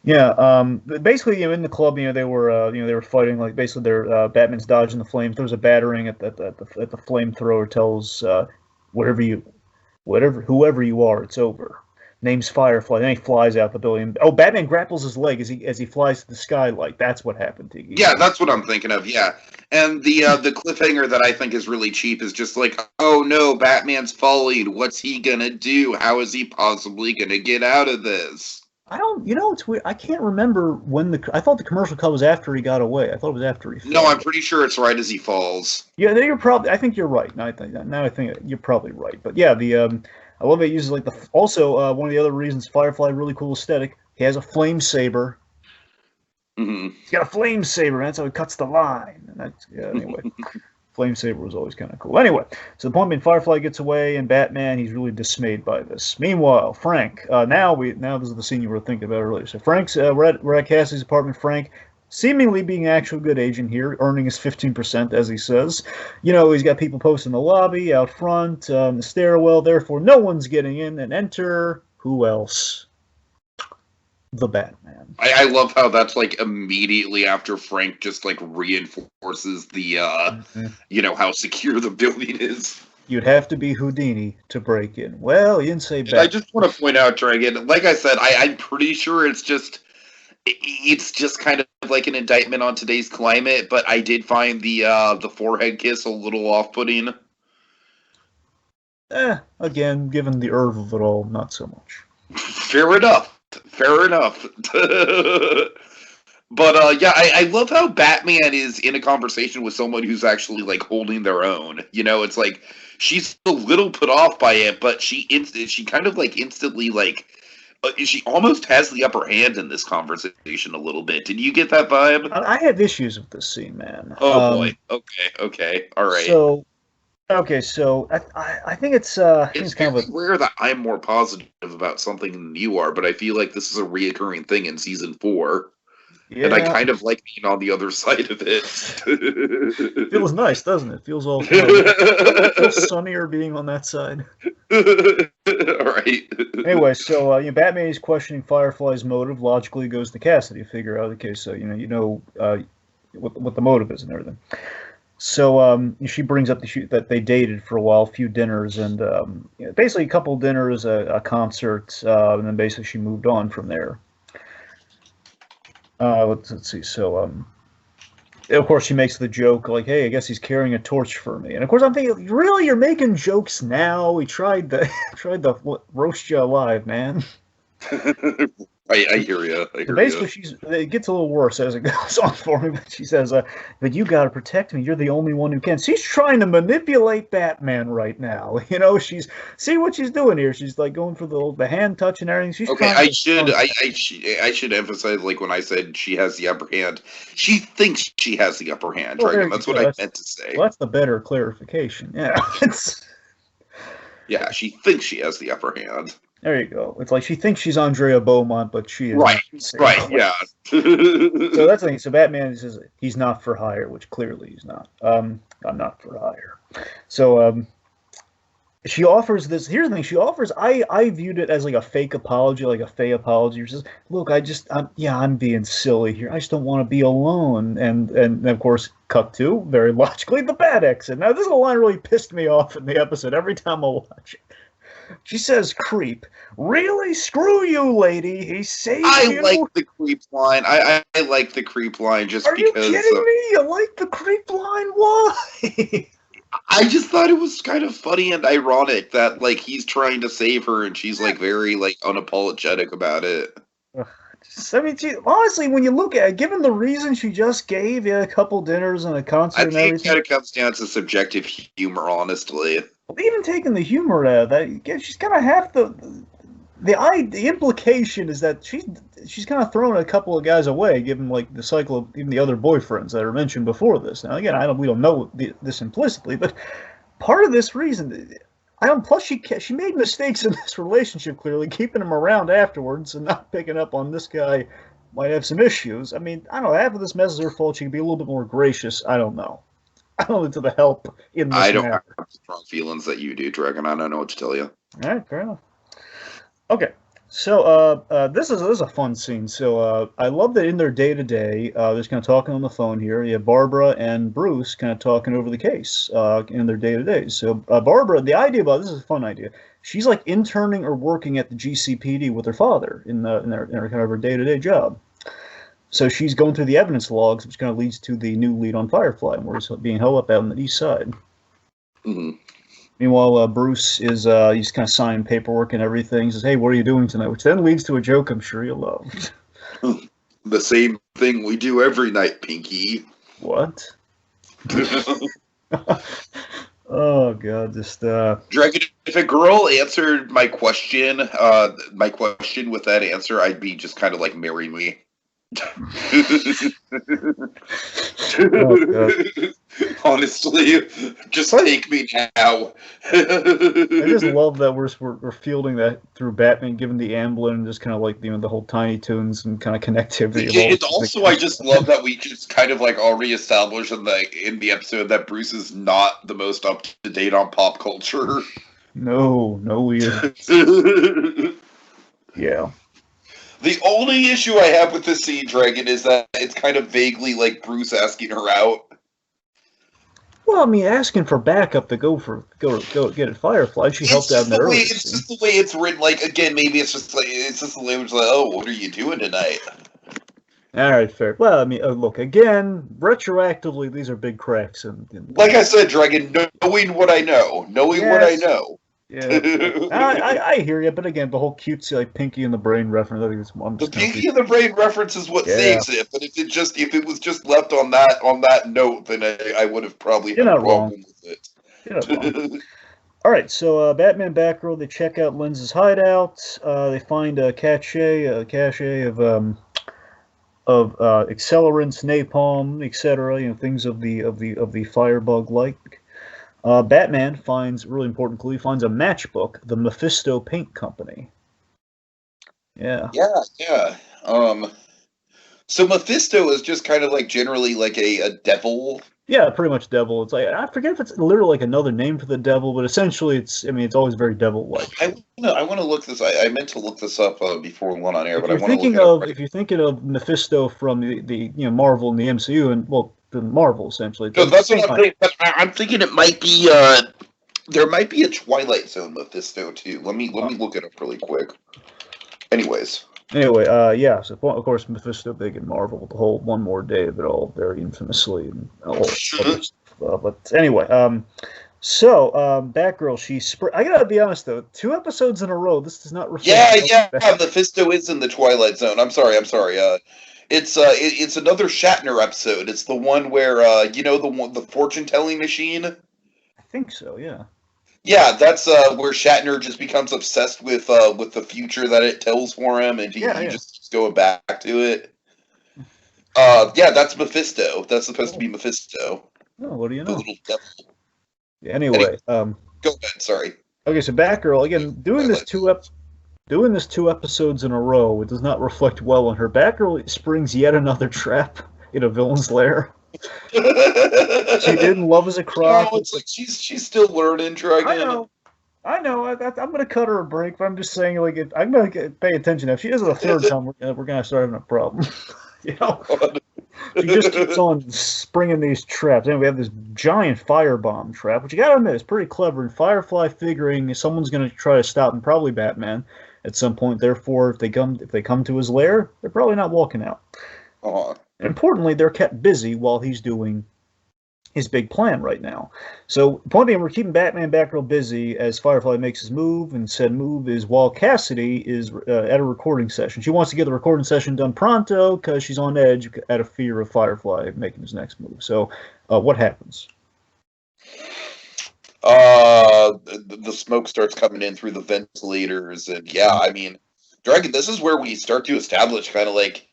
Yeah. Basically, in the club, they were fighting. Like basically, Batman's dodging the flame. There's a battering at the flamethrower. Tells whoever you are, it's over. Name's Firefly. Then he flies out the building. Oh, Batman grapples his leg as he flies to the skylight. That's what happened to you. Yeah, that's what I'm thinking of. Yeah, and the cliffhanger that I think is really cheap is just like, oh no, Batman's falling. What's he gonna do? How is he possibly gonna get out of this? I don't, it's weird. I can't remember when I thought the commercial cut was after he got away. I thought it was after he fell. No, I'm pretty sure it's right as he falls. Yeah, I think you're right. Now I think you're probably right. But yeah, I love it. It uses like also one of the other reasons Firefly really cool aesthetic. He has a flame saber. Mm-hmm. He's got a flame saber. That's how he cuts the line. And anyway. Flame saber was always kind of cool. Anyway, so the point being, Firefly gets away, and Batman, he's really dismayed by this. Meanwhile, Frank. Now this is the scene you were thinking about earlier. So Frank's we're at Cassie's apartment. Frank, seemingly being an actual good agent here, earning his 15%, as he says. He's got people posted in the lobby, out front, the stairwell. Therefore, no one's getting in. And enter who else? The Batman. I love how that's like immediately after Frank just like reinforces the how secure the building is. You'd have to be Houdini to break in. Well, you didn't say Batman. I just want to point out, Dragon, like I said, I'm pretty sure it's just kind of like an indictment on today's climate, but I did find the forehead kiss a little off-putting. Again, given the Irv of it all, not so much. Fair enough. But yeah, I love how Batman is in a conversation with someone who's actually like holding their own. It's like she's a little put off by it, but she kind of like instantly like she almost has the upper hand in this conversation a little bit. Did you get that vibe? I have issues with this scene, man. Oh boy. Okay. All right. So I think it's kind of rare that I'm more positive about something than you are, but I feel like this is a reoccurring thing in season 4. Yeah. And I kind of like being on the other side of it. Feels nice, doesn't it? Feels all it feels sunnier being on that side. All right. Anyway, so Batman is questioning Firefly's motive. Logically goes to Cassidy to figure out the case. So what the motive is and everything. So she brings up that they dated for a while, a few dinners, and basically a couple dinners, a concert, and then basically she moved on from there. Let's see. So of course she makes the joke like, "Hey, I guess he's carrying a torch for me." And of course I'm thinking, really, you're making jokes now? We tried to roast you alive, man. I hear you. Basically, it gets a little worse as it goes on for me. But she says, "But you got to protect me. You're the only one who can." She's trying to manipulate Batman right now. See what she's doing here. She's like going for the hand touch and everything. She's okay. I should emphasize, like when I said she has the upper hand, she thinks she has the upper hand. Well, Dragon. That's what I meant to say. Well, that's the better clarification. Yeah. Yeah, she thinks she has the upper hand. There you go. It's like she thinks she's Andrea Beaumont, but she is right, yeah. So that's the thing. So Batman says he's not for hire, which clearly he's not. I'm not for hire. So she offers this. Here's the thing. She offers. I viewed it as like a fake apology, like a fake apology. She says, "Look, I'm being silly here. I just don't want to be alone." And of course, cut to very logically the Bat exit. Now this is a line that really pissed me off in the episode every time I watch it. She says, "Creep. Really? Screw you, lady. He saved you." I like the creep line. I like the creep line just because... Are you kidding me? You like the creep line? Why? I just thought it was kind of funny and ironic that, like, he's trying to save her and she's, like, very, like, unapologetic about it. I mean, honestly, when you look at it, given the reason she just gave, a couple dinners and a concert and everything... I think it kind of comes down to subjective humor, honestly. Even taking the humor out of that, she's kind of half the implication is that she's kind of thrown a couple of guys away, given like the cycle of even the other boyfriends that are mentioned before this. Now again, we don't know this implicitly, but part of this reason, plus she made mistakes in this relationship, clearly keeping him around afterwards and not picking up on this guy might have some issues. I mean, I don't know, half of this mess is her fault. She can be a little bit more gracious. I don't know. I don't know to the help in this I don't matter. have strong feelings that you do, Dragon. I don't know what to tell you. All right, fair enough. Okay, so this is a fun scene. So I love that in their day-to-day, they're just kind of talking on the phone here. You have Barbara and Bruce kind of talking over the case in their day-to-day. So Barbara, the idea about this is a fun idea. She's like interning or working at the GCPD with her father in their kind of her day-to-day job. So she's going through the evidence logs, which kind of leads to the new lead on Firefly, where he's being held up out on the east side. Mm-hmm. Meanwhile, Bruce is he's kind of signing paperwork and everything. He says, "Hey, what are you doing tonight?" Which then leads to a joke I'm sure you'll love. The same thing we do every night, Pinky. What? Oh God, just Dragon, if a girl answered my question with that answer, I'd be just kind of like, marry me. Oh, honestly, just take me now. I just love that we're fielding that through Batman, given the Amblin and just kind of like the whole Tiny Toons and kind of connectivity. It's also I just love that we just kind of like already established in the episode that Bruce is not the most up to date on pop culture. No, he isn't. Yeah. The only issue I have with this scene, Dragon, is that it's kind of vaguely like Bruce asking her out. Well, I mean, asking for backup to go get at Firefly. She helped out in the early. It's just the way it's written. Like, again, maybe it's just the language. Like, oh, what are you doing tonight? All right, fair. Well, I mean, look again. Retroactively, these are big cracks. Like I said, Dragon, knowing what I know. Yeah, I hear you, but again, the whole cutesy like Pinky in the Brain reference. I think it's one. The Pinky in the Brain reference is what saves it. But if it was just left on that note, then I would have probably had a problem with it. You're not wrong. All right, so Batman, Batgirl, they check out Lens's hideout. They find a cache of accelerants, napalm, etc. Things of the firebug like. Batman finds, really important clue, he finds a matchbook, the Mephisto Paint Company. Yeah. So Mephisto is just kind of like generally like a devil. Yeah, pretty much devil. It's like, I forget if it's literally like another name for the devil, but essentially it's always very devil-like. I want to look this. I meant to look this up before we went on air, but I want to look it up. If you're thinking of Mephisto from the Marvel and the MCU, and the Marvel essentially. No, that's what I'm thinking. But I'm thinking it might be there might be a Twilight Zone Mephisto too. Let me look it up really quick. Anyway, yeah. So of course Mephisto big in Marvel with the whole One More Day of it all, very infamously, and all other stuff. But anyway, so Batgirl, I gotta be honest though, 2 episodes in a row, this does not reflect. Yeah. Mephisto is in the Twilight Zone. I'm sorry. It's another Shatner episode. It's the one where the fortune telling machine. I think so. Yeah. Yeah, that's where Shatner just becomes obsessed with the future that it tells for him, and he just keeps going back to it. That's Mephisto. That's supposed to be Mephisto. Oh, what do you know? The little devil. Yeah, anyway, go ahead. Sorry. Okay, so Batgirl again doing this 2 episodes in a row. It does not reflect well on her. Batgirl springs yet another trap in a villain's lair. She didn't love as a crock. No, it's like she's still learning, Dragon. I know. I'm gonna cut her a break, but I'm just saying, like, if I'm gonna pay attention. If she does it a third time, we're gonna start having a problem. She just keeps on springing these traps. And we have this giant firebomb trap, which you gotta admit is pretty clever. And Firefly figuring someone's gonna try to stop him, probably Batman, at some point. Therefore, if they come to his lair, they're probably not walking out. Importantly, they're kept busy while he's doing his big plan right now. So, point being, we're keeping Batman and Batgirl busy as Firefly makes his move, and said move is while Cassidy is at a recording session. She wants to get the recording session done pronto because she's on edge out of fear of Firefly making his next move. So, what happens? The smoke starts coming in through the ventilators, and Dragon, this is where we start to establish kind of like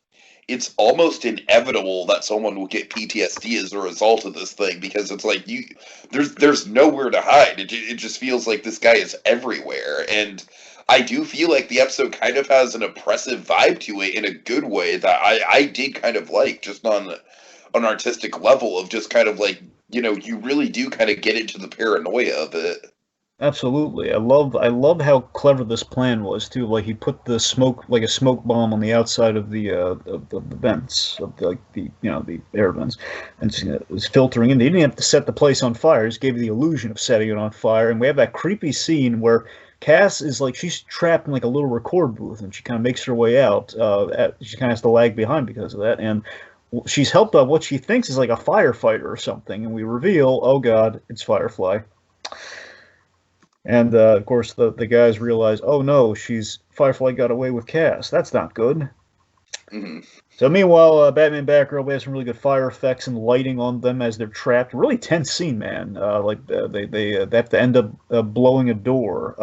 it's almost inevitable that someone will get PTSD as a result of this thing, because it's like there's nowhere to hide. It just feels like this guy is everywhere, and I do feel like the episode kind of has an oppressive vibe to it in a good way that I did kind of like, just on an artistic level of just kind of like, you really do kind of get into the paranoia of it. Absolutely, I love how clever this plan was too. Like he put the smoke, like a smoke bomb, on the outside of the vents, of the air vents, and it was filtering in. They didn't have to set the place on fire; it just gave you the illusion of setting it on fire. And we have that creepy scene where Cass is like, she's trapped in like a little record booth, and she kind of makes her way out. She kind of has to lag behind because of that, and she's helped by what she thinks is like a firefighter or something, and we reveal, oh god, it's Firefly. And of course, the guys realize, oh no, Firefly got away with Cass. That's not good. Mm-hmm. So meanwhile, Batman and Batgirl, we have some really good fire effects and lighting on them as they're trapped. Really tense scene, man. They have to end up blowing a door.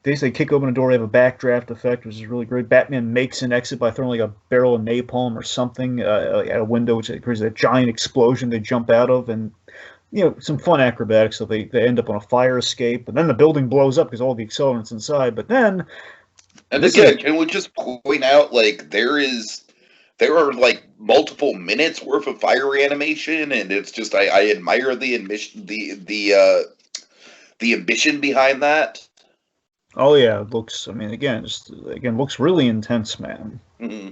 They kick open a door. They have a backdraft effect, which is really great. Batman makes an exit by throwing like a barrel of napalm or something at a window, which creates a giant explosion they jump out of, and some fun acrobatics. So they end up on a fire escape, but then the building blows up because all the accelerants inside. But then, And again, can we just point out, like, there are like multiple minutes worth of fire animation, and it's just I admire the ambition, the ambition behind that. oh yeah, it looks. I mean, again, looks really intense, man. Mm-hmm.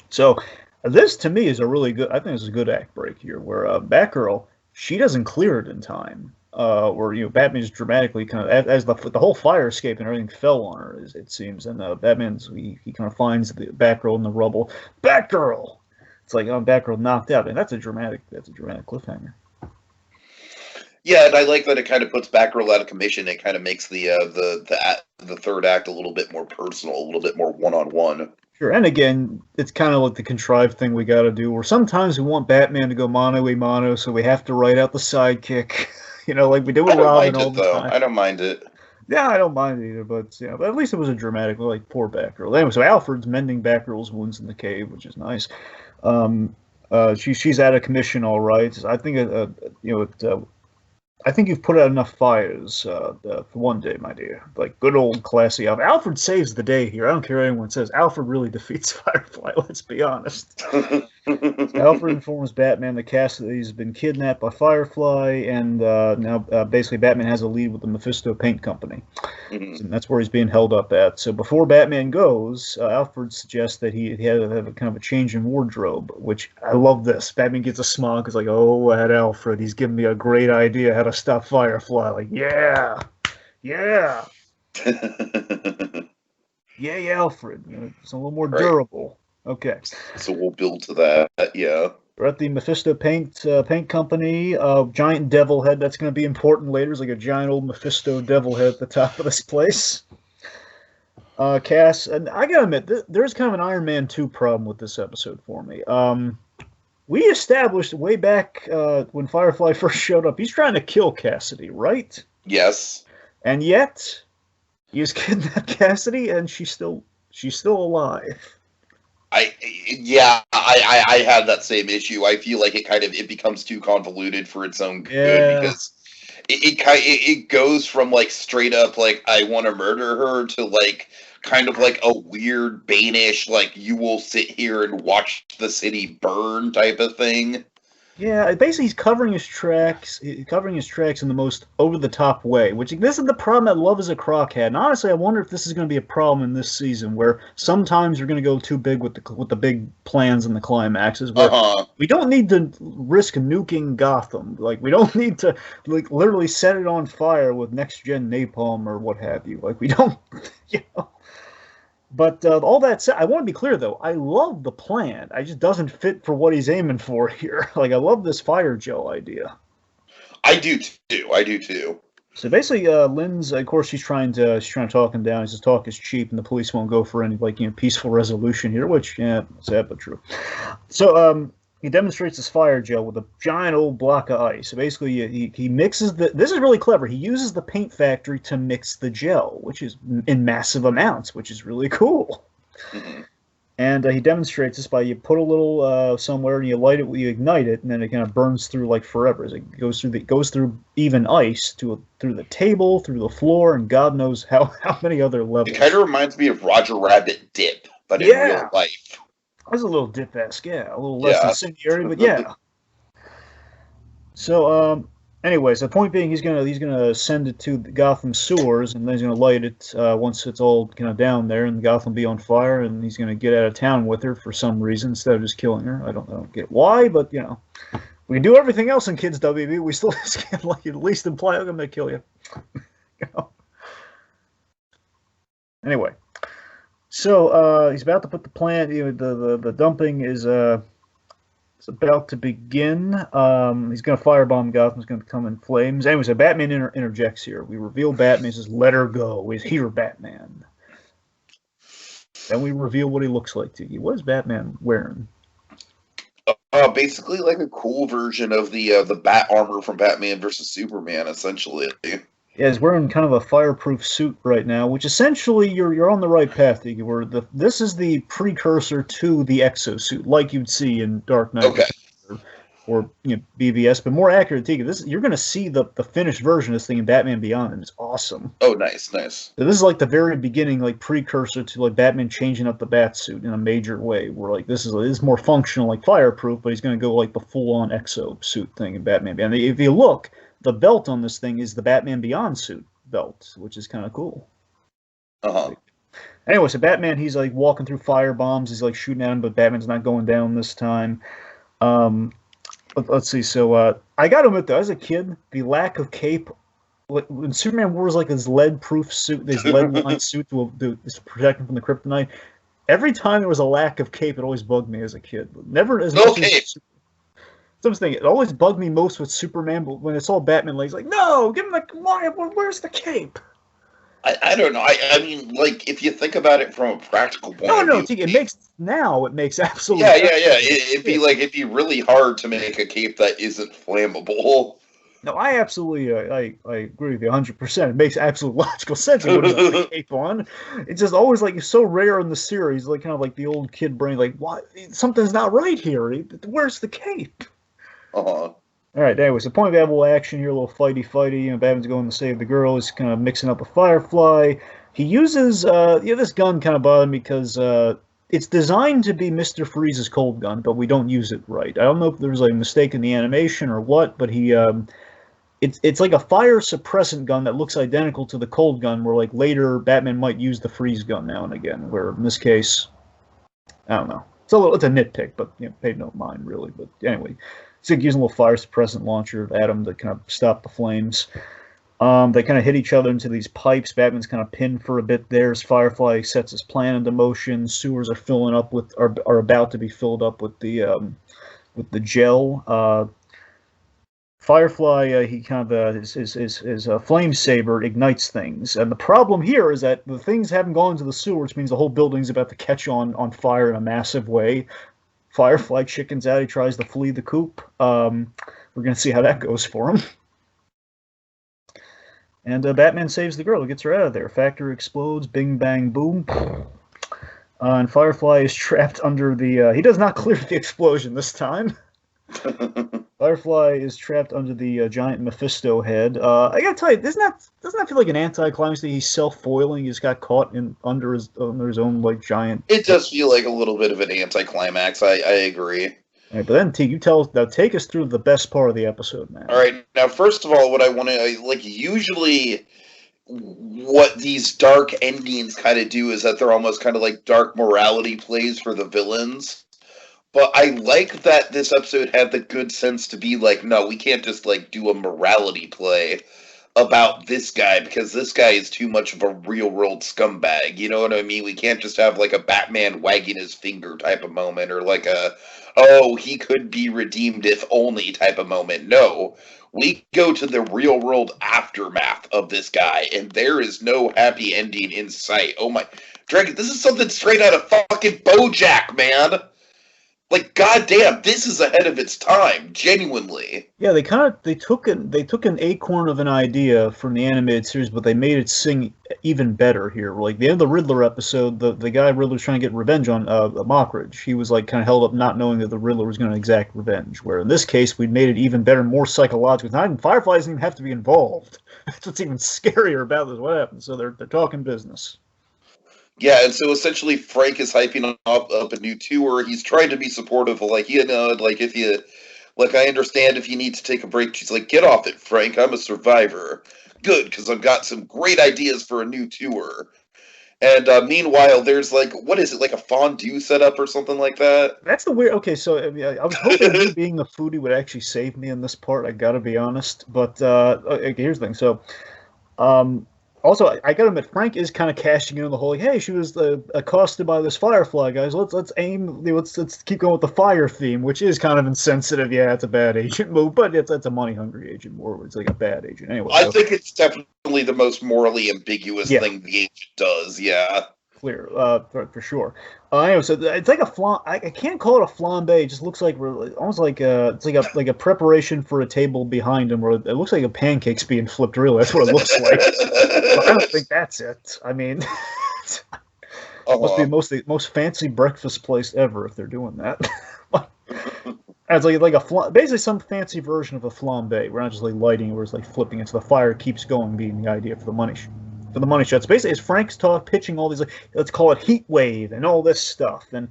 So this to me is a really good. I think this is a good act break here, where Batgirl, she doesn't clear it in time. Where Batman just dramatically kind of as the whole fire escape and everything fell on her, it seems, and Batman's he kind of finds the Batgirl in the rubble. Batgirl. It's like, oh, Batgirl knocked out, and that's a dramatic cliffhanger. Yeah, and I like that it kind of puts Batgirl out of commission. It kind of makes the third act a little bit more personal, a little bit more one-on-one. Sure, and again, it's kind of like the contrived thing we got to do, where sometimes we want Batman to go mano a mano, so we have to write out the sidekick, like we do with Robin all the time. I don't mind it. Yeah, I don't mind it either, but but at least it was a dramatic, like poor Batgirl. Anyway, so Alfred's mending Batgirl's wounds in the cave, which is nice. She's out of commission, all right. I think I think you've put out enough fires for one day, my dear. Like good old classy Alfred. Alfred saves the day here. I don't care what anyone says. Alfred really defeats Firefly. Let's be honest. Alfred informs Batman that Cassidy's been kidnapped by Firefly, and now basically Batman has a lead with the Mephisto Paint Company. Mm-hmm. And that's where he's being held up at. So before Batman goes, Alfred suggests that he had to have a kind of a change in wardrobe, which I love this. Batman gets a smile because like, oh, that Alfred, he's giving me a great idea how to stop Firefly. Like, yeah. Yeah, Alfred. It's a little more durable. Okay. So we'll build to that, yeah. We're at the Mephisto Paint Company. Giant devil head. That's going to be important later. It's like a giant old Mephisto devil head at the top of this place. Cass, and I gotta admit, there's kind of an Iron Man 2 problem with this episode for me. We established way back when Firefly first showed up, he's trying to kill Cassidy, right? Yes. And yet, he has kidnapped Cassidy, and she's still alive. I had that same issue. I feel like it becomes too convoluted for its own good because it goes from like straight up like I want to murder her to like kind of like a weird Banish like you will sit here and watch the city burn type of thing. Yeah, basically he's covering his tracks in the most over-the-top way, which this is the problem that Love Is a Croc had. And honestly, I wonder if this is going to be a problem in this season, where sometimes you're going to go too big with the big plans and the climaxes. Where we don't need to risk nuking Gotham. Like we don't need to like literally set it on fire with next-gen napalm or what have you. Like we don't, But all that said, I want to be clear, though. I love the plan. It just doesn't fit for what he's aiming for here. Like, I love this fire gel idea. I do, too. So basically, Lynn's, of course, she's trying to talk him down. He says talk is cheap, and the police won't go for any, peaceful resolution here, which, sad but true. So, he demonstrates his fire gel with a giant old block of ice. So basically, he mixes this is really clever. He uses the paint factory to mix the gel, which is in massive amounts, which is really cool. Mm-hmm. And he demonstrates this by you put a little somewhere and you light it, you ignite it, and then it kind of burns through like forever. As it goes through even ice through the table, through the floor, and God knows how many other levels. It kind of reminds me of Roger Rabbit dip, but in real life. That's a little dip-esque, a little less incendiary, but yeah. So, anyways, the point being, he's gonna send it to the Gotham sewers, and then he's gonna light it once it's all kind of down there, and Gotham will be on fire, and he's gonna get out of town with her for some reason instead of just killing her. I don't get why, but we can do everything else in Kids WB. We still just can't at least imply I'm gonna kill you. Anyway. So he's about to put the plant. The dumping is It's about to begin. He's going to firebomb Gotham. He's going to come in flames. Anyway, so Batman interjects here. We reveal Batman. He says, "Let her go. He's here, Batman." Then we reveal what he looks like, Tiki. What is Batman wearing? Basically like a cool version of the bat armor from Batman versus Superman, essentially. Yeah, he's wearing kind of a fireproof suit right now, which essentially you're on the right path, Tiki. This is the precursor to the exosuit, like you'd see in Dark Knight. Okay. Or BVS, but more accurate, Tiki. You're going to see the finished version of this thing in Batman Beyond, and it's awesome. Oh, nice. So this is like the very beginning, like precursor to like Batman changing up the Batsuit in a major way. Where like this is more functional, like fireproof, but he's going to go like the full-on exo-suit thing in Batman Beyond. If you look, the belt on this thing is the Batman Beyond suit belt, which is kind of cool. Anyway, so Batman, he's like walking through fire bombs. He's like shooting at him, but Batman's not going down this time. Let's see. So I got to admit, though, as a kid, the lack of cape when Superman wears like his lead-proof suit, this lead-lined suit to protect him from the kryptonite. Every time there was a lack of cape, it always bugged me as a kid. Never as much as so I'm thinking, it always bugged me most with Superman, but when it's all Batman, like, no, give him the where's the cape? I don't know. I mean, like, if you think about it from a practical point of view, it makes absolutely it'd be really hard to make a cape that isn't flammable. No, I absolutely I agree with you 100%. It makes absolute logical sense. It wouldn't have the cape on. It's just always like it's so rare in the series, like kind of like the old kid brain, like what? Something's not right here. Where's the cape? All right, anyway, so point of available action here, a little fighty. Batman's going to save the girl. He's kind of mixing up a Firefly. He uses, this gun kind of bothered me because it's designed to be Mr. Freeze's cold gun, but we don't use it right. I don't know if there was like a mistake in the animation or what, but it's like a fire suppressant gun that looks identical to the cold gun, where like later Batman might use the freeze gun now and again, where in this case, I don't know. It's a nitpick, but pay no mind really. But anyway. It's like using a little fire suppressant launcher at him to kind of stop the flames. They kind of hit each other into these pipes. Batman's kind of pinned for a bit there as Firefly sets his plan into motion. Sewers are about to be filled up with the gel. Firefly, he kind of his flame saber ignites things, and the problem here is that the things haven't gone into the sewer, which means the whole building's about to catch on fire in a massive way. Firefly chickens out. He tries to flee the coop. We're going to see how that goes for him. And Batman saves the girl. He gets her out of there. Factory explodes. Bing, bang, boom. And Firefly is trapped under the... he does not clear the explosion this time. Firefly is trapped under the giant Mephisto head. I gotta tell you, doesn't that feel like an anticlimax that he's self-foiling? He's got caught under his own like giant. It does feel like a little bit of an anticlimax. I agree. All right, but then take us through the best part of the episode, man. All right, now first of all, what I want to usually what these dark endings kind of do is that they're almost kind of like dark morality plays for the villains. But I like that this episode had the good sense to be like, no, we can't just like do a morality play about this guy because this guy is too much of a real world scumbag. You know what I mean? We can't just have like a Batman wagging his finger type of moment or like he could be redeemed if only type of moment. No, we go to the real world aftermath of this guy, and there is no happy ending in sight. Oh my, Dragon, this is something straight out of fucking BoJack, man. Like, goddamn, this is ahead of its time, genuinely. Yeah, they took an acorn of an idea from the animated series, but they made it sing even better here. Like the end of the Riddler episode, the guy Riddler's trying to get revenge on Mockridge. He was like kind of held up, not knowing that the Riddler was going to exact revenge. Where in this case, we made it even better, more psychological. Not even Firefly doesn't even have to be involved. That's what's even scarier about this. What happened? So they're talking business. Yeah, and so essentially Frank is hyping up a new tour. He's trying to be supportive of, like, if you, like, I understand if you need to take a break. She's like, get off it, Frank. I'm a survivor. Good, because I've got some great ideas for a new tour. And meanwhile, there's, like, what is it, like a fondue setup or something like that? That's the weird... Okay, so I was hoping me being the foodie would actually save me in this part, I gotta be honest. But, okay, here's the thing. So, Also, I gotta admit, Frank is kind of cashing in on the whole, like, hey, she was accosted by this Firefly, guys. Let's aim, let's keep going with the fire theme, which is kind of insensitive. Yeah, it's a bad agent move, but it's a money hungry agent more. It's like a bad agent anyway. I think it's definitely the most morally ambiguous thing the agent does. Yeah. Clear, for sure. Anyway, so it's like a flan. I can't call it a flambe. It just looks like almost like it's like a preparation for a table behind him, where it looks like a pancake's being flipped. Really, that's what it looks like. But I don't think that's it. I mean, must be the most fancy breakfast place ever if they're doing that. It's like a basically some fancy version of a flambe. We're not just like lighting it, we're just like flipping it so the fire keeps going, being the idea for the money. For the money shots, basically, as Frank's pitching all these, like, let's call it heat wave and all this stuff, and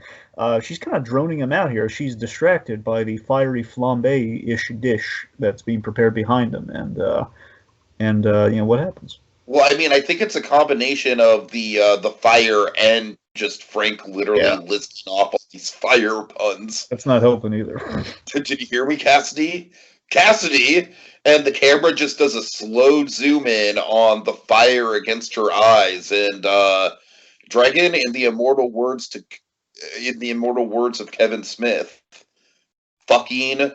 she's kind of droning him out here. She's distracted by the fiery flambe-ish dish that's being prepared behind him, and you know what happens. Well, I mean, I think it's a combination of the fire and just Frank literally listing off all these fire puns. That's not helping either. Did you hear me, Cassidy? Cassidy! And the camera just does a slow zoom in on the fire against her eyes, and Dragon, in the immortal words of Kevin Smith, fucking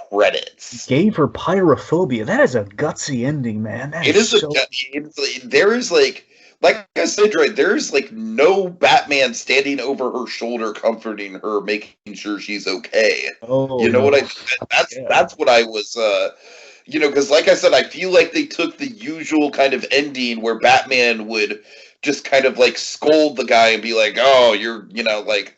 credits. Gave her pyrophobia. That is a gutsy ending, man. There is like I said, right, there's like no Batman standing over her shoulder, comforting her, making sure she's okay. Oh, you know what that's what I was. You know, because like I said, I feel like they took the usual kind of ending where Batman would just kind of like scold the guy and be like, "Oh, you're," you know, like.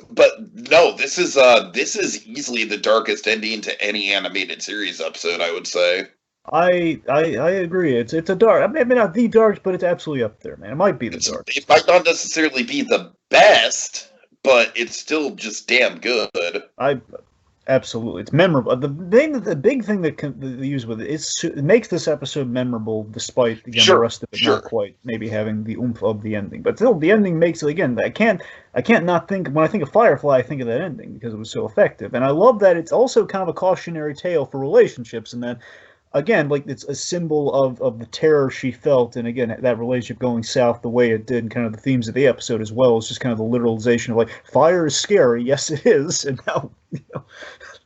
But no, this is easily the darkest ending to any animated series episode, I would say. I agree. It's a dark. I mean, not the dark, but it's absolutely up there, man. It might be the dark. It might not necessarily be the best, but it's still just damn good. Absolutely, it's memorable. The big thing that they use with it makes this episode memorable, despite the rest of it not quite maybe having the oomph of the ending. But still, the ending makes it again. I can't not think when I think of Firefly, I think of that ending because it was so effective. And I love that it's also kind of a cautionary tale for relationships, and that again, like it's a symbol of the terror she felt, and again that relationship going south the way it did, and kind of the themes of the episode as well. It's just kind of the literalization of like fire is scary, yes it is, and now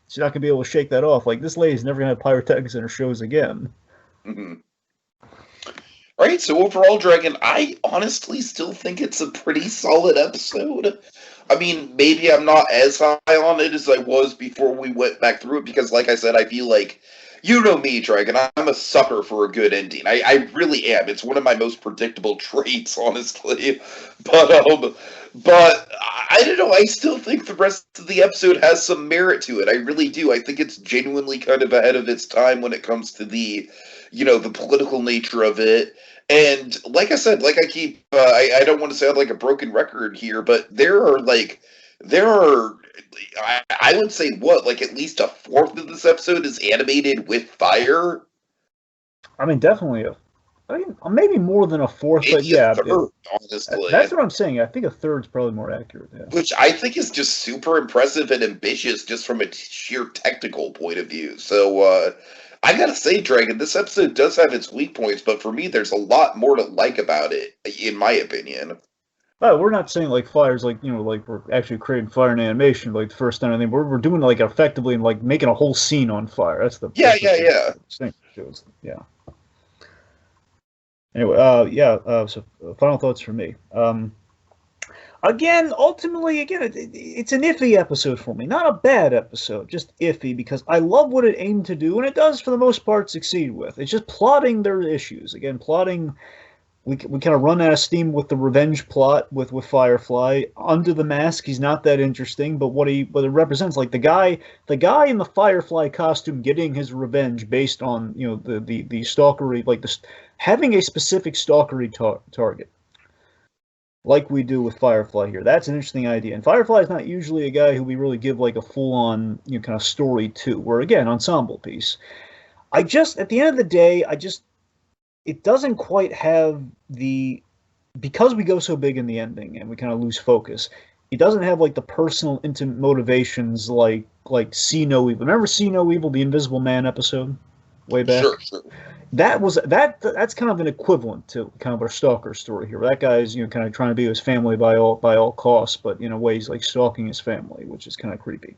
she's not gonna be able to shake that off. Like this lady's never gonna have pyrotechnics in her shows again. Mm-hmm. All right, so overall, Dragon, I honestly still think it's a pretty solid episode. I mean, maybe I'm not as high on it as I was before we went back through it, because like I said, I feel like, you know me, Dragon, I'm a sucker for a good ending. I really am. It's one of my most predictable traits, honestly. But I don't know, I still think the rest of the episode has some merit to it. I really do. I think it's genuinely kind of ahead of its time when it comes to the, you know, the political nature of it. And like I said, like I keep, I don't want to sound like a broken record here, but I would say like at least a fourth of this episode is animated with fire. I mean, definitely maybe more than a fourth, maybe but yeah, a third, honestly. That's what I'm saying. I think a third's probably more accurate. Yeah. Which I think is just super impressive and ambitious, just from a sheer technical point of view. So I gotta say, Dragon, this episode does have its weak points, but for me, there's a lot more to like about it, in my opinion. But we're not saying like fire's like, you know, like we're actually creating fire in animation like the first time. I think we're doing like effectively and like making a whole scene on fire. That's the yeah. Yeah. Anyway, so final thoughts for me. Again, ultimately, it's an iffy episode for me. Not a bad episode, just iffy, because I love what it aimed to do, and it does, for the most part, succeed with. It's just plotting their issues. Again, plotting. We kind of run out of steam with the revenge plot with Firefly. Under the mask, he's not that interesting, but what it represents, like the guy in the Firefly costume getting his revenge based on, you know, the stalkery, like having a specific stalkery target, like we do with Firefly here. That's an interesting idea. And Firefly is not usually a guy who we really give like a full-on, you know, kind of story to. We're again ensemble piece. At the end of the day, it doesn't quite have because we go so big in the ending and we kind of lose focus. It doesn't have like the personal, intimate motivations like See No Evil. Remember See No Evil, the Invisible Man episode? way back. Sure. That's kind of an equivalent to kind of our stalker story here. That guy's kind of trying to be with his family by all costs, but in a way he's like stalking his family, which is kind of creepy.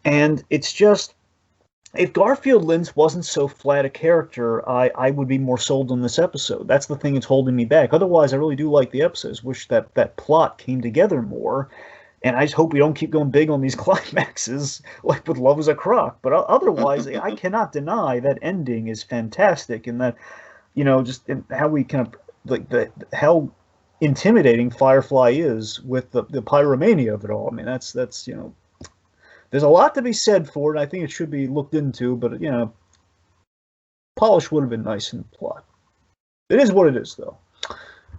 And it's just, if Garfield Lens wasn't so flat a character, I would be more sold on this episode. That's the thing that's holding me back. Otherwise, I really do like the episodes. Wish that plot came together more. And I just hope we don't keep going big on these climaxes, like with Love is a Crock. But otherwise, I cannot deny that ending is fantastic, and that, just how we kind of, like, how intimidating Firefly is with the pyromania of it all. I mean, that's there's a lot to be said for it. I think it should be looked into, but, polish would have been nice in the plot. It is what it is, though.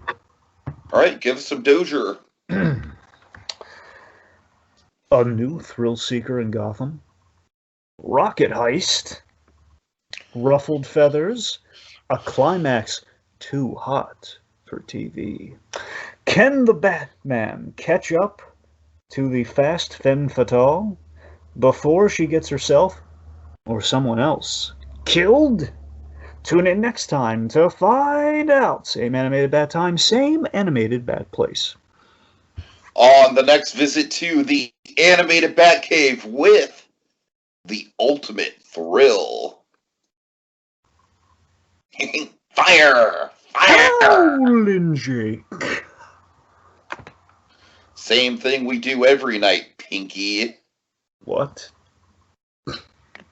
All right, give us some Dozier. A new thrill seeker in Gotham. Rocket heist. Ruffled feathers. A climax too hot for TV. Can the Batman catch up to the fast femme fatale before she gets herself or someone else killed? Tune in next time to find out. Same animated bad time, same animated bad place. On the next visit to the animated Batcave with the ultimate thrill. Fire! Howlin' Jake. Same thing we do every night, Pinky. What?